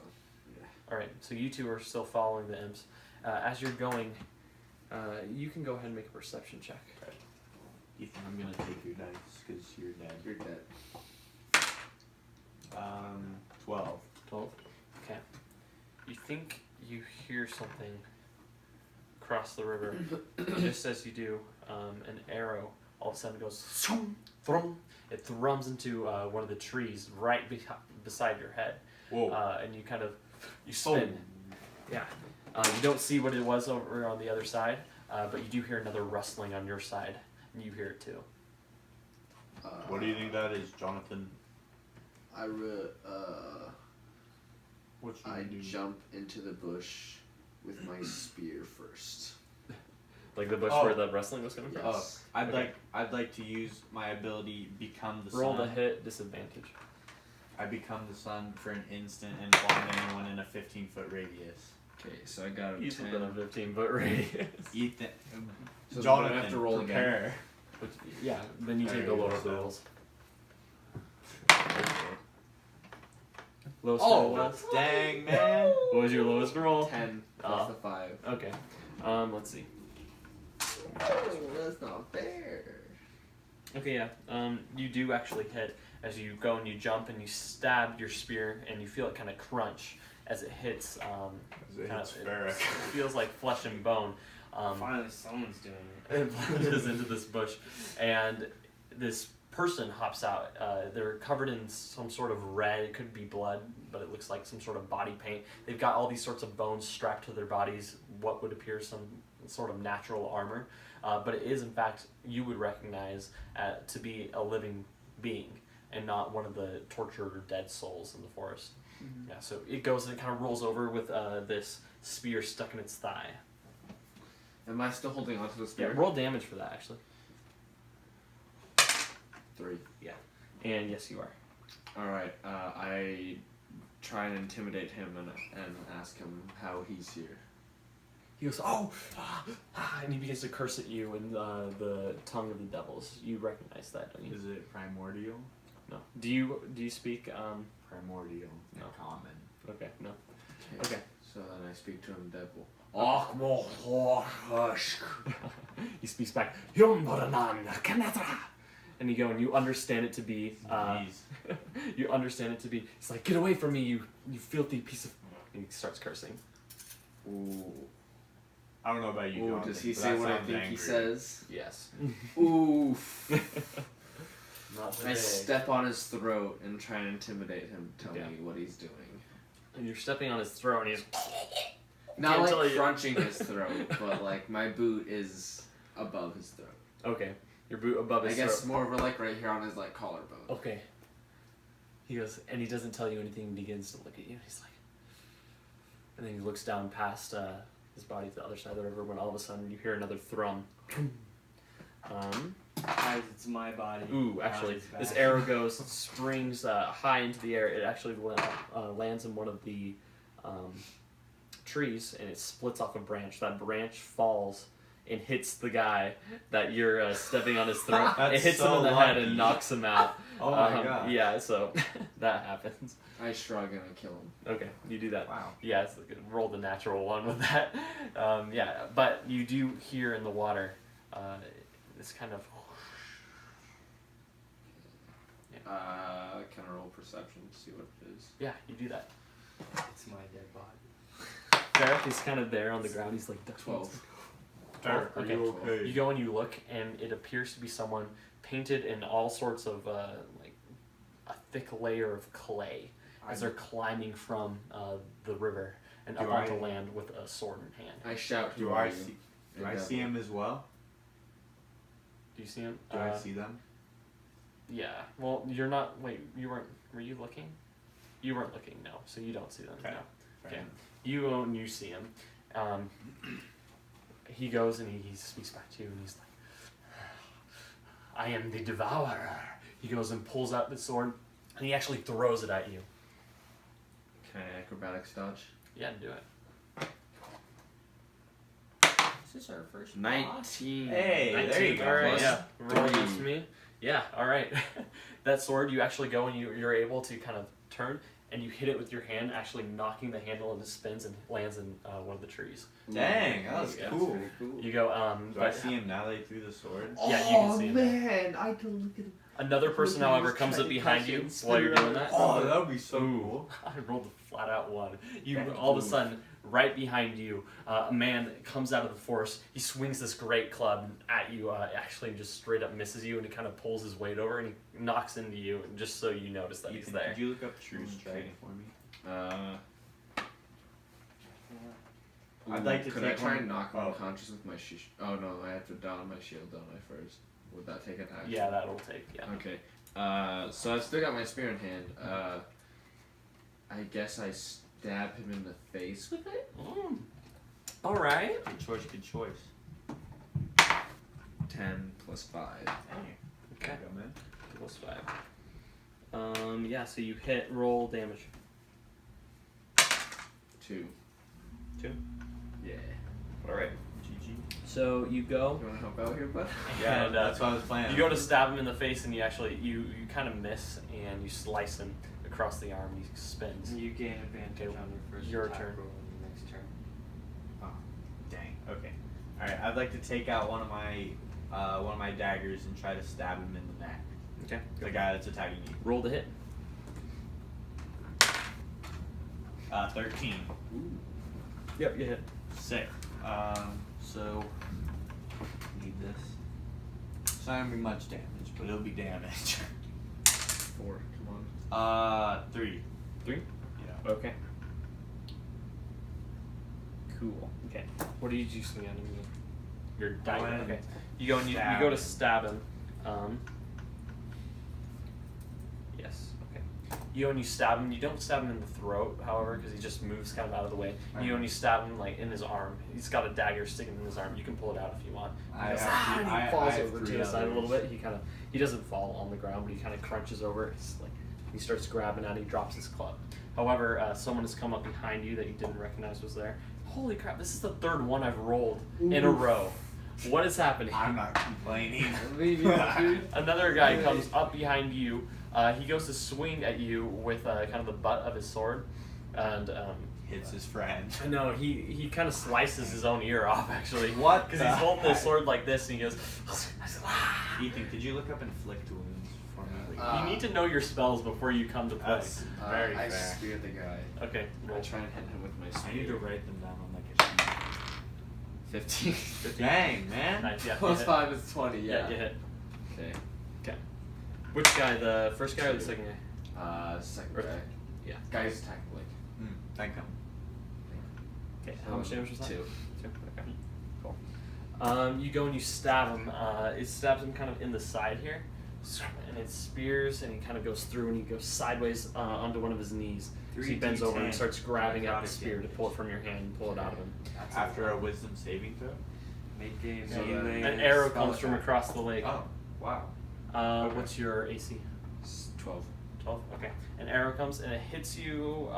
Yeah. Alright, so you two are still following the imps. As you're going, you can go ahead and make a perception check. Ethan, I'm gonna take your dice because you're dead. You're dead. 12. 12? Okay. You think you hear something cross the river. Just as you do, an arrow all of a sudden goes thrum. It thrums into one of the trees right beside your head. Whoa. And you kind of, you spin. Yeah. You don't see what it was over on the other side, but you do hear another rustling on your side, and you hear it too. What do you think that is, Jonathan? What should I we do? jump into the bush with my spear first. Like the bush Oh. where the rustling was coming from? Yes. I'd Okay. like to use my ability become the Roll sun. the hit, disadvantage. I become the sun for an instant and blind anyone in a 15-foot radius. Okay, so I got a Use 10. within a 15-foot radius. Ethan, So Jonathan, I have to roll again. prepare. Which, yeah, then you take Okay, the lower of the so- rolls. Lowest Oh, roll was? dang, man. What was your lowest roll? 10 plus the 5. Okay. Let's see. Oh, that's not fair. Okay, yeah. You do actually hit as you go and you jump and you stab your spear and you feel it kind of crunch as it hits. It Kind hits of, Feruk. it feels like flesh and bone. Finally, someone's doing it. It plunges into this bush, and this person hops out. They're covered in some sort of red. It could be blood, but it looks like some sort of body paint. They've got all these sorts of bones strapped to their bodies, what would appear some sort of natural armor. But it is, in fact, you would recognize to be a living being and not one of the tortured or dead souls in the forest. Mm-hmm. Yeah, so it goes and it kind of rolls over with this spear stuck in its thigh. Am I still holding onto the Yeah, spear? roll damage for that, actually. 3. And yes, you are. Alright, I try and intimidate him and ask him how he's here. He goes, and he begins to curse at you in the tongue of the devils. You recognize that, don't you? Is it primordial? No. Do you speak? Primordial. No. Common. Okay, no. Okay. So then I speak to him, Deadpool. He speaks back, and you go and you understand it to be. Jeez. You understand it to be. It's like, get away from me, you filthy piece of. And he starts cursing. Ooh. I don't know about you, Ooh, Jonathan, does he but say that what I sounds think he angry. says? Yes. Oof. Not I today. step on his throat and try and intimidate him, tell Yeah. me what he's doing. And you're stepping on his throat, and he's. Not Can't tell like you. crunching his throat, but like my boot is above his throat. Okay. Your boot above his I guess throat. more of a like right here on his like collarbone. Okay. He goes, and he doesn't tell you anything. He begins to look at you. He's like, and then he looks down past his body to the other side of the river. When all of a sudden you hear another thrum. Guys, it's my body. Ooh, not actually, his this back. arrow goes, springs high into the air. It actually lands in one of the trees, and it splits off a branch. That branch falls and hits the guy that you're stepping on his throat. That's It hits him so in the head lucky. and knocks him out. Oh my god. Yeah, so that happens. I shrug and I kill him. Okay, you do that. Wow. Yeah, it's good. Roll the natural one with that. Yeah, but you do hear in the water this kind of. Can I roll perception to see what it is? Yeah, you do that. It's my dead body. Feruk is kind of there on the ground. He's like 12. Feruk, Are okay. you okay? You go and you look, and it appears to be someone painted in all sorts of like a thick layer of clay as they're climbing from the river and up Do onto I- land with a sword in hand. I shout, "Who Do are I you?" see? Do And I see him as well? Do you see him? Do I see them? Yeah. Well, you're not. Wait, you weren't. Were you looking? You weren't looking. No. So you don't see them. Okay. No. Fair Okay. enough. You go and you see him. He goes and he speaks back to you, and he's like, "I am the devourer." He goes and pulls out the sword, and he actually throws it at you. Can I acrobatics dodge? Yeah, do it. This is our first 19. Hey, there you go. All right, Plus yeah. Roll three. against me. Yeah, all right. That sword, you actually go and you're able to kind of turn, and you hit it with your hand, actually knocking the handle, and it spins and lands in one of the trees. Dang, that was Yeah. cool. Pretty cool. You go, Do I see him now that he threw the sword? Yeah, you can see him. man, I don't look at him. Another person, however, comes up behind you while you're doing that. Oh, that would be so Ooh. cool. I rolled a flat out one. You Dang. all of a sudden, right behind you, a man comes out of the forest. He swings this great club at you. Actually, just straight up misses you, and he kind of pulls his weight over and he knocks into you. Just so you notice that he's Ethan, there. could you look up true strike for me? I'd like to Could take I try one- and knock him oh. unconscious with my shield? Oh no, I have to don my shield, don't I, first? Would that take an action? Yeah, that'll take. Yeah. Okay. So I've still got my spear in hand. I guess I stab him in the face with it? All right. Good choice, good choice. 10 plus 5. Okay. Go, man. Plus 5. Yeah. So you hit. Roll damage. 2. 2. Yeah. All right. GG. So you go. You wanna help out here, bud? Yeah, And, that's what I was planning. You go to stab him in the face, and you actually you kind of miss, and you slice him across the arm. He spins. You gain advantage Okay, on your first your attack turn. roll on your next turn. Dang. Okay. All right. I'd like to take out one of my daggers and try to stab him in the neck. Okay. The guy that's attacking you. Roll to hit. 13. Yep, you hit. Sick. So need this. It's not gonna be much damage, but it'll be damage. 4. Come on. 3. 3. Yeah. Okay. Cool. Okay. What did you swing at him with? Your dagger. went Okay. You go and you stab go to him. stab him. Yes. Okay. You go and you stab him. You don't stab him in the throat, however, because he just moves kind of out of the way. You go and you stab him like in his arm. He's got a dagger sticking in his arm. You can pull it out if you want. He I goes, have and three- he I falls have over to three the side a little others. bit. He doesn't fall on the ground, but he kind of crunches over. It's like he starts grabbing at it. He drops his club. However, someone has come up behind you that you didn't recognize was there. Holy crap! This is the third one I've rolled in a row. What is happening? I'm not complaining. Leave you, dude. Another guy comes up behind you. He goes to swing at you with kind of the butt of his sword, and Hits his friend. no, he kind of slices his own ear off actually. What Because the he's holding his heck? sword like this, and he goes. Ethan, could you look up inflict wounds for me? You need to know your spells before you come to play. That's very I fair. spear the guy. Okay, I roll. try and hit him with my spear. I need to write them down on like a sheet. 15. Dang, man. Nice, yeah. you Plus hit. 5 is 20, Yeah, yeah. you hit. Okay. Which guy? The first guy or the second guy? Second Or- guy. Yeah. Guy's attacking Blake. Thank him. Okay, how much damage was that? 2. 2. Okay. Cool. You go and you stab him. It stabs him kind of in the side here, and it spears, and he kind of goes through, and he goes sideways onto one of his knees. So he bends over and 3d10 starts grabbing at the necrotic spear to damage. pull it from your hand and pull it out of him. After a wisdom saving throw? Make a So melee An arrow spell comes from attack. across the lake. Oh. Wow. Okay. What's your AC? 12. 12? Okay. An arrow comes and it hits you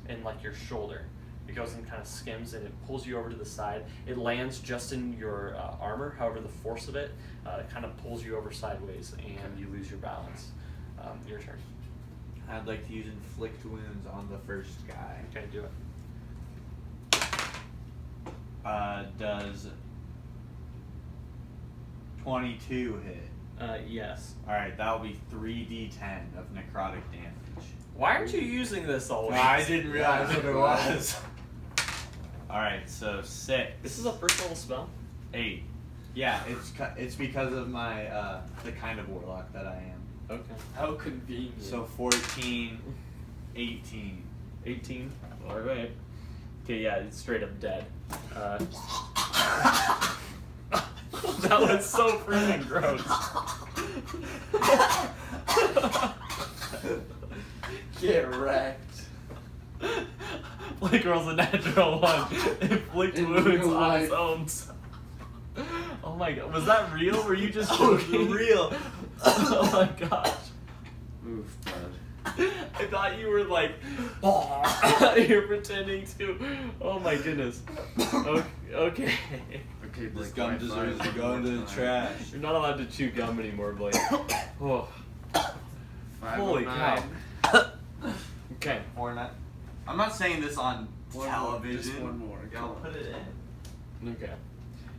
in like your shoulder. It goes and kind of skims and it pulls you over to the side. It lands just in your armor. However, the force of it kind of pulls you over sideways and you lose your balance. Your turn. I'd like to use inflict wounds on the first guy. Okay, do it. Does 22 hit? Yes. Alright, that'll be 3d10 of necrotic damage. Why aren't you using this always? I didn't realize what it was. Alright, so 6. This is a first level spell? 8. Yeah, it's because of my the kind of warlock that I am. Okay. How convenient. So 14, 18. 18. Alright. Okay, yeah, it's straight up dead. That was so freaking gross. Get wrecked. Blake rolls a natural 1. Inflict In wounds real on its life. own. Oh my god. Was that real? Were you just Oh, joking? real. Oh my gosh. Oof, bud. I thought you were like, you're pretending to. Oh my goodness. Okay. Okay, This Blake, gum my deserves to five go into the more trash. You're not allowed to chew gum anymore, Blake. Oh. 5 Holy of cow. 9. Okay. Or not. I'm not saying this on One more, television. just one more. I'll Come on. put it in. Okay.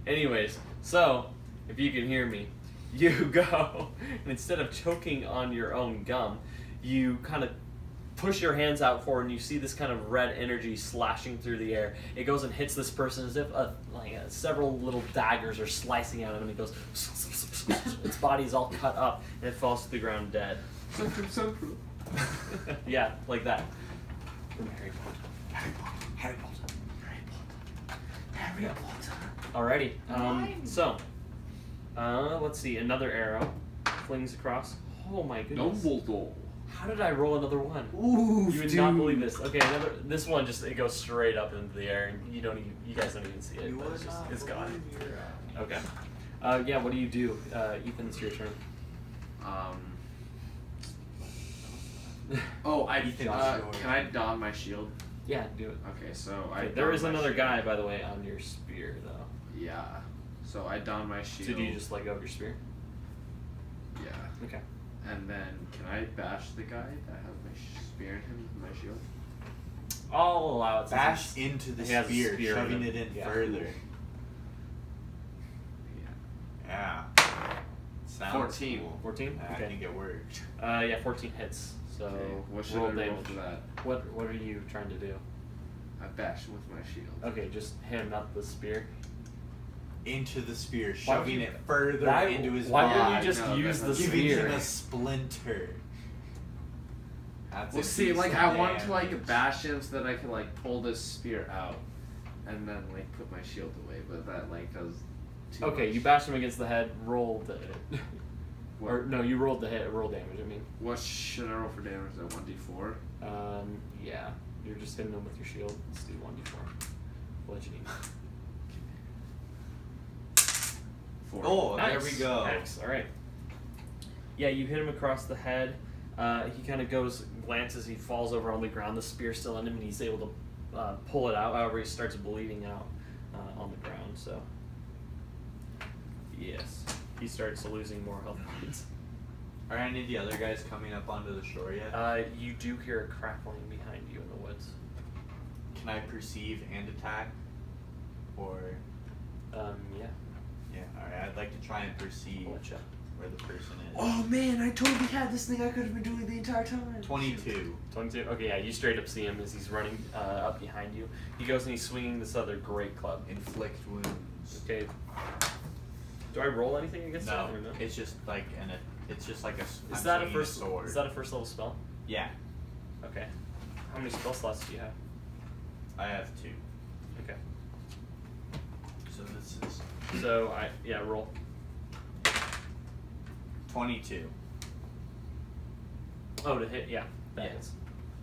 Anyways, so if you can hear me, you go and instead of choking on your own gum, you kind of push your hands out forward and you see this kind of red energy slashing through the air. It goes and hits this person as if several little daggers are slicing at him, and it goes. Its body's all cut up and it falls to the ground dead. Yeah, like that. From Harry Potter. Harry Potter. Harry Potter. Harry Potter. Harry Potter. Alrighty. So, let's see. Another arrow flings across. Oh my goodness. Dumbledore. How did I roll another one? Ooh, You would not believe this. Okay, this one just, it goes straight up into the air, and you guys don't even see it. But it's gone. Okay. Yeah. What do you do, Ethan? It's your turn. Oh, Ethan's yours. can I don my shield? Yeah, do it. Okay, so Okay, I. there don is my another shield. guy, by the way, on your spear, though. Yeah. So I don my shield. So do you just let go of your spear? Yeah. Okay. And then can I bash the guy that has my spear in him with my shield? I'll allow it. Bash into the He has a spear, spear in shoving him. it in Yeah. further. Yeah. Yeah. Sounds 14. Cool. 14? I Okay. think it worked. Yeah, 14 hits. So Okay. What should roll I roll damage. for that? What are you trying to do? I bash him with my shield. Okay, just him, not the spear. Into the spear, Why would shoving you- it further Why, into his why body. wouldn't you just No, use the that's not- Giving him spear? a splinter. That's Well, a see, decent like I want to damage. like bash him so that I can like pull this spear out, and then like put my shield away. But that like does. Too Okay, much. you bashed him against the head, roll the hit. What? Or no, you rolled the hit, roll damage, I mean. What should I roll for damage? Is that 1d4? Yeah. You're just hitting him with your shield. Let's do 1d4. Bludgeoning. 4. Oh, Nice. there we go. Nice. All right. Yeah, you hit him across the head. He kind of glances, he falls over on the ground. The spear's still in him, and he's able to pull it out. However, he starts bleeding out on the ground. So, yes, he starts losing more health points. Are any of the other guys coming up onto the shore yet? You do hear a crackling behind you in the woods. Can I perceive and attack? Or Yeah. yeah, alright. I'd like to try and perceive I'll let you. where the person is. Oh man, I totally had this thing I could have been doing the entire time. 22. 22? Okay, yeah, you straight up see him as he's running up behind you. He goes and he's swinging this other great club. Inflict wounds. Okay. Do I roll anything against No, that or no? it's just like it's just like a. Is I'm that a swinging first? sword? Is that a first level spell? Yeah, Okay. How many spell slots do you have? I have 2. Okay. So this is So roll. 22. Oh, to hit, yeah. That Yeah. is.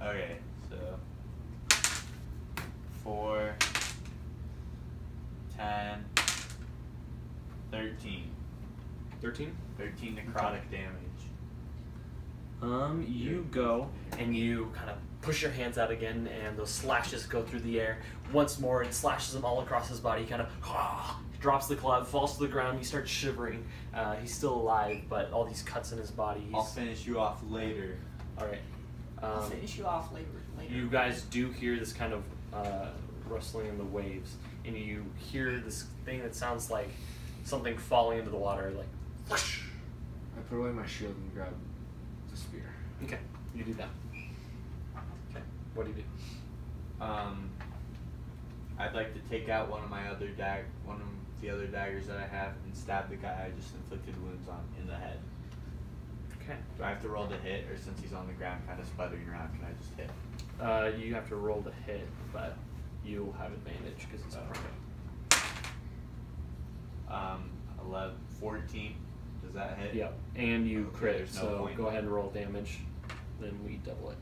Okay, so 4, 10, 13. 13? 13 necrotic damage. You go and you kind of push your hands out again, and those slashes go through the air. Once more, it slashes him all across his body. He kind of drops the club, falls to the ground. He starts shivering. He's still alive, but all these cuts in his body. I'll finish you off later. All right. I'll finish you off later. You guys do hear this kind of rustling in the waves, and you hear this thing that sounds like something falling into the water, like whoosh. I put away my shield and grab the spear. Okay, you do that. Okay, what do you do? I'd like to take out one of the other daggers that I have and stab the guy I just inflicted wounds on in the head. Okay. Do I have to roll to hit, or since he's on the ground kind of sputtering around, can I just hit? You have to roll the hit, but you'll have advantage because it's okay. 11, 14. Does that hit? Yep, and you Okay, crit, there's no so point. go ahead and roll damage. Then we double it.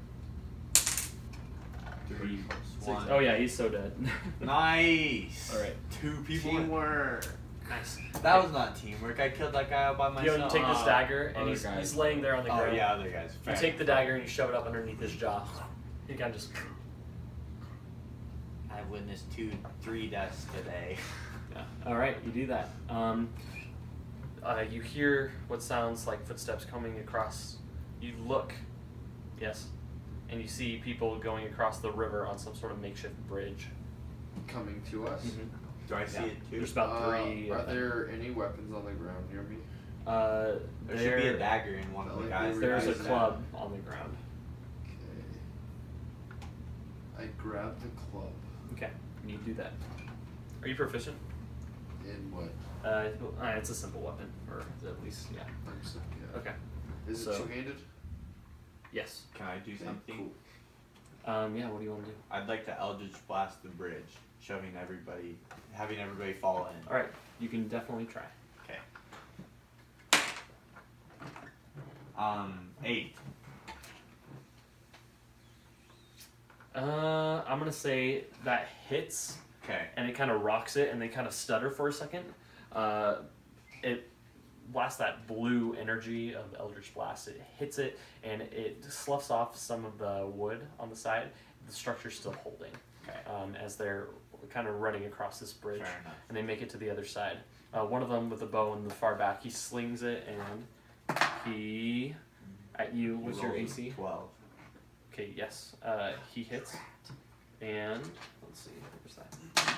3 plus 6. 1. Oh yeah, he's so dead. Nice. All right. 2 people. Teamwork. Nice. That was not teamwork. I killed that guy all by You myself. know, you take this dagger, and other he's guys. laying there on the Oh ground. yeah, other guys. You take the dagger and you shove it up underneath his jaw. He kind of just. I've witnessed 3 deaths today. Yeah. All right, you do that. You hear what sounds like footsteps coming across. You look, yes, and you see people going across the river on some sort of makeshift bridge. Coming to us. Do I see Yeah. it too? There's about 3. Are there any weapons on the ground near me? There should be a dagger in one of the Like guys. There's a Guys, club on the ground. Okay. I grab the club. Okay, you do that. Are you proficient? In what? It's a simple weapon, or at least, yeah. I'm so, yeah. Okay. Is it So- two-handed? Yes. Can I do Okay, something? cool. Yeah. What do you want to do? I'd like to Eldritch Blast the bridge, having everybody fall in. All right. You can definitely try. Okay. 8. I'm gonna say that hits. Okay. And it kind of rocks it, and they kind of stutter for a second. It blasts that blue energy of Eldritch Blast. It hits it, and it sloughs off some of the wood on the side. The structure's still holding Okay. as they're kind of running across this bridge, Fair enough. and they make it to the other side. One of them with a bow in the far back, he slings it, and he at you. What's your Rolls AC? 12. Okay, yes. He hits. And let's see, where's that?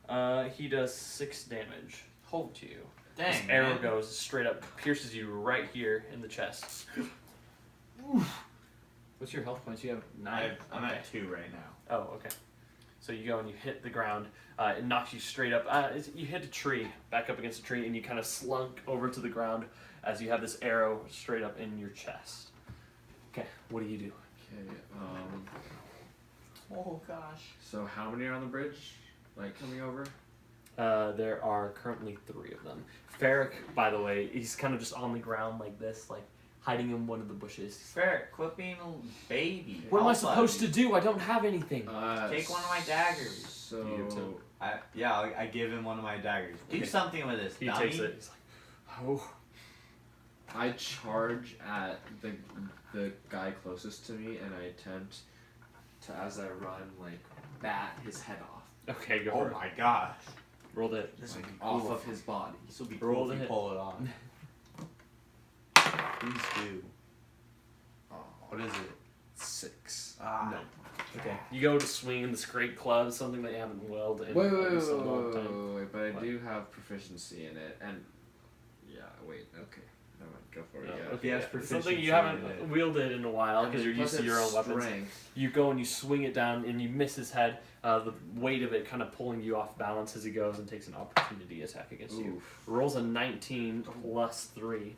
Okay. He does 6 damage. Hold to you. Dang, This arrow man. goes straight up, pierces you right here in the chest. What's your health points? You have 9. I'm Okay. at 2 right now. Oh, okay. So you go and you hit the ground. It knocks you straight up. You hit a tree, back up against a tree, and you kind of slunk over to the ground as you have this arrow straight up in your chest. Okay, what do you do? Okay. Oh gosh. So how many are on the bridge? Like coming over? There are currently 3 of them. Feruk, by the way, he's kind of just on the ground like this, like hiding in one of the bushes. Ferret, quit being a baby. What am I I'll supposed to fight do? I don't have anything. Take one of my daggers. So You too. I give him one of my daggers. you. Do Okay. something with this, He dummy. takes it. He's like, oh. I charge at the guy closest to me, and I attempt to, as I run, like bat his head off, Okay, go Oh for it. my gosh. Roll it. This would like be off cool. of his body. This will be Roll cool the if you hit. pull it off. Please do. Oh, What is it? 6. No. Okay. You go to swing this great club, something that you haven't wielded in Wait, a long time. but I What? do have proficiency in it, and yeah, wait, okay, never mind, go for it. No, Yeah. okay, He has yeah. Something proficiency you haven't in it. wielded in a while And because you're plus used to your own it's weapons. strength. You go and you swing it down and you miss his head. The weight of it kind of pulling you off balance as he goes and takes an opportunity attack against you. Oof. Rolls a 19 plus 3. He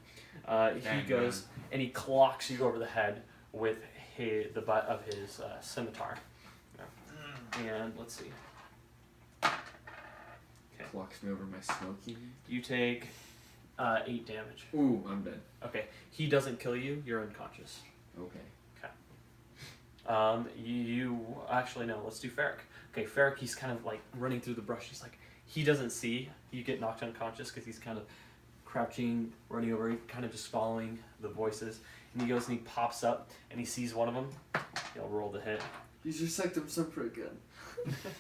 Dang, goes and he clocks you over the head with the butt of his scimitar. And let's see. Clocks me over my smoky. You take 8 damage. Ooh, I'm dead. Okay. He doesn't kill you. You're unconscious. Okay. You actually no. Let's do Feruk. Okay, Feruk. He's kind of like running through the brush. He's like he doesn't see you get knocked unconscious because he's kind of crouching, running over, kind of just following the voices. And he goes and he pops up and he sees one of them. He'll roll the hit. Use your Sanctum Semper again.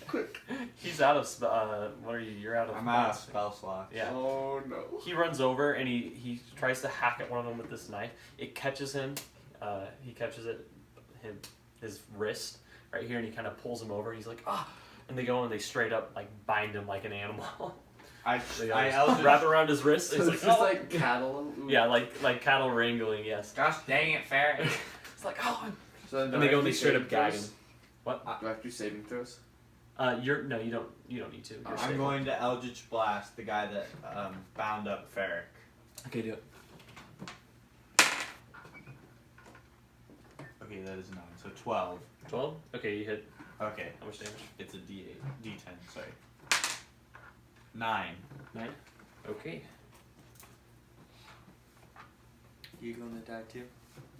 Quick. He's out of what are you? You're out of. I'm out of spell slots. Yeah. Oh no. He runs over and he tries to hack at one of them with this knife. It catches him. He catches his wrist right here, and he kind of pulls him over. He's like, ah, and they go and they straight up like bind him like an animal. I wrap around his wrist. So It's it's like, just oh. like cattle. Yeah, like cattle wrangling. Yes. Gosh dang it, Feruk. It's like, oh. So And they go and they straight up gag him. What? Do I have to do saving throws? You don't need to. You're I'm stable. going to Eldritch Blast the guy that bound up Feruk. Okay, do it. Okay, that is 9. So 12. 12. Okay, you hit. Okay, How much damage? it's a D8, D10. Sorry. 9. 9. Okay. You gonna die too?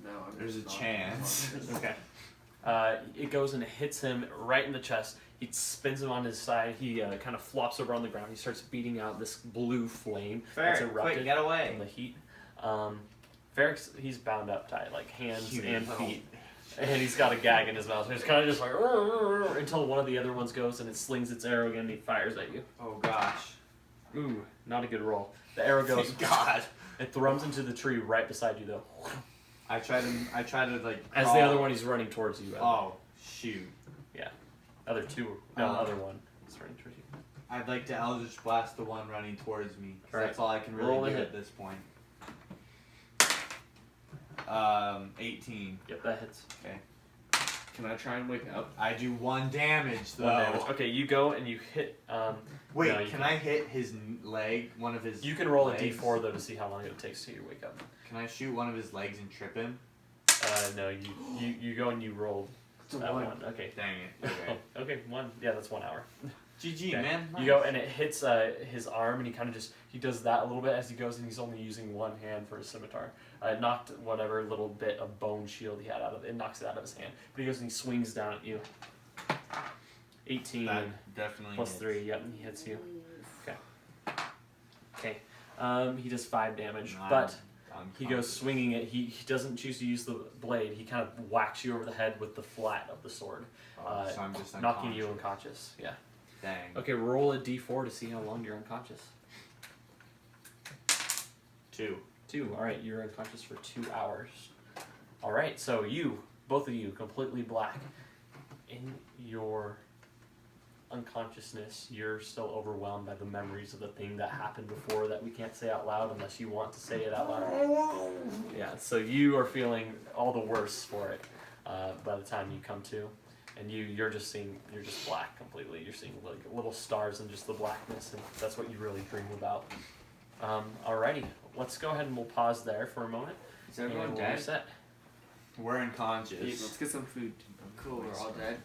No, I'm There's just a not. chance. Okay. It goes and it hits him right in the chest. He spins him on his side. He kind of flops over on the ground. He starts beating out this blue flame that's Feruk, erupted quick, get away. from the heat. Ferrux, he's bound up tight, like hands and feet. And he's got a gag in his mouth. He's kind of just like until one of the other ones goes and it slings its arrow again and he fires at you. Oh gosh. Ooh, not a good roll. The arrow goes. Thank God. It thrums into the tree right beside you though. I try to like. As the crawl. other one, he's running towards you. Oh shoot. Other two. No, other one. He's running towards you. I'd like to Eldritch Blast the one running towards me. 'Cause Alright. that's all I can Roll really a do hit. at this point. 18. Yep, that hits. Can I try and wake up? I do 1 damage though. 1 damage. Okay, you go and you hit. Wait, No, you can can't. I hit his leg? One of his. You can roll a legs? d4 though to see how long it takes till you wake up. Can I shoot one of his legs and trip him? No, you go and you roll It's a that 1. one. Okay. Dang it. Okay. Okay, 1. Yeah, that's 1 hour. GG, Okay. man. You go and it hits his arm and he kind of he does that a little bit as he goes and he's only using one hand for his scimitar. It knocked whatever little bit of bone shield he had out of it. It knocks it out of his hand. But he goes and he swings down at you. 18 That definitely plus hits. 3. Yep, and he hits you. Okay. He does 5 damage, I'm but he goes unconscious. swinging it. He doesn't choose to use the blade. He kind of whacks you over the head with the flat of the sword, Oh, so I'm just knocking you unconscious. Yeah. Dang. Okay, roll a d4 to see how long you're unconscious. 2. 2. All right, you're unconscious for 2 hours. All right, so both of you, completely black. In your unconsciousness, you're still overwhelmed by the memories of the thing that happened before that we can't say out loud unless you want to say it out loud. Yeah, so you are feeling all the worse for it by the time you come to. And you're just black completely. You're seeing like little stars and just the blackness, and that's what you really dream about. Alrighty, let's go ahead and we'll pause there for a moment. Is everyone and we'll dead? reset. We're unconscious. Let's get some food. Cool, we're all dead.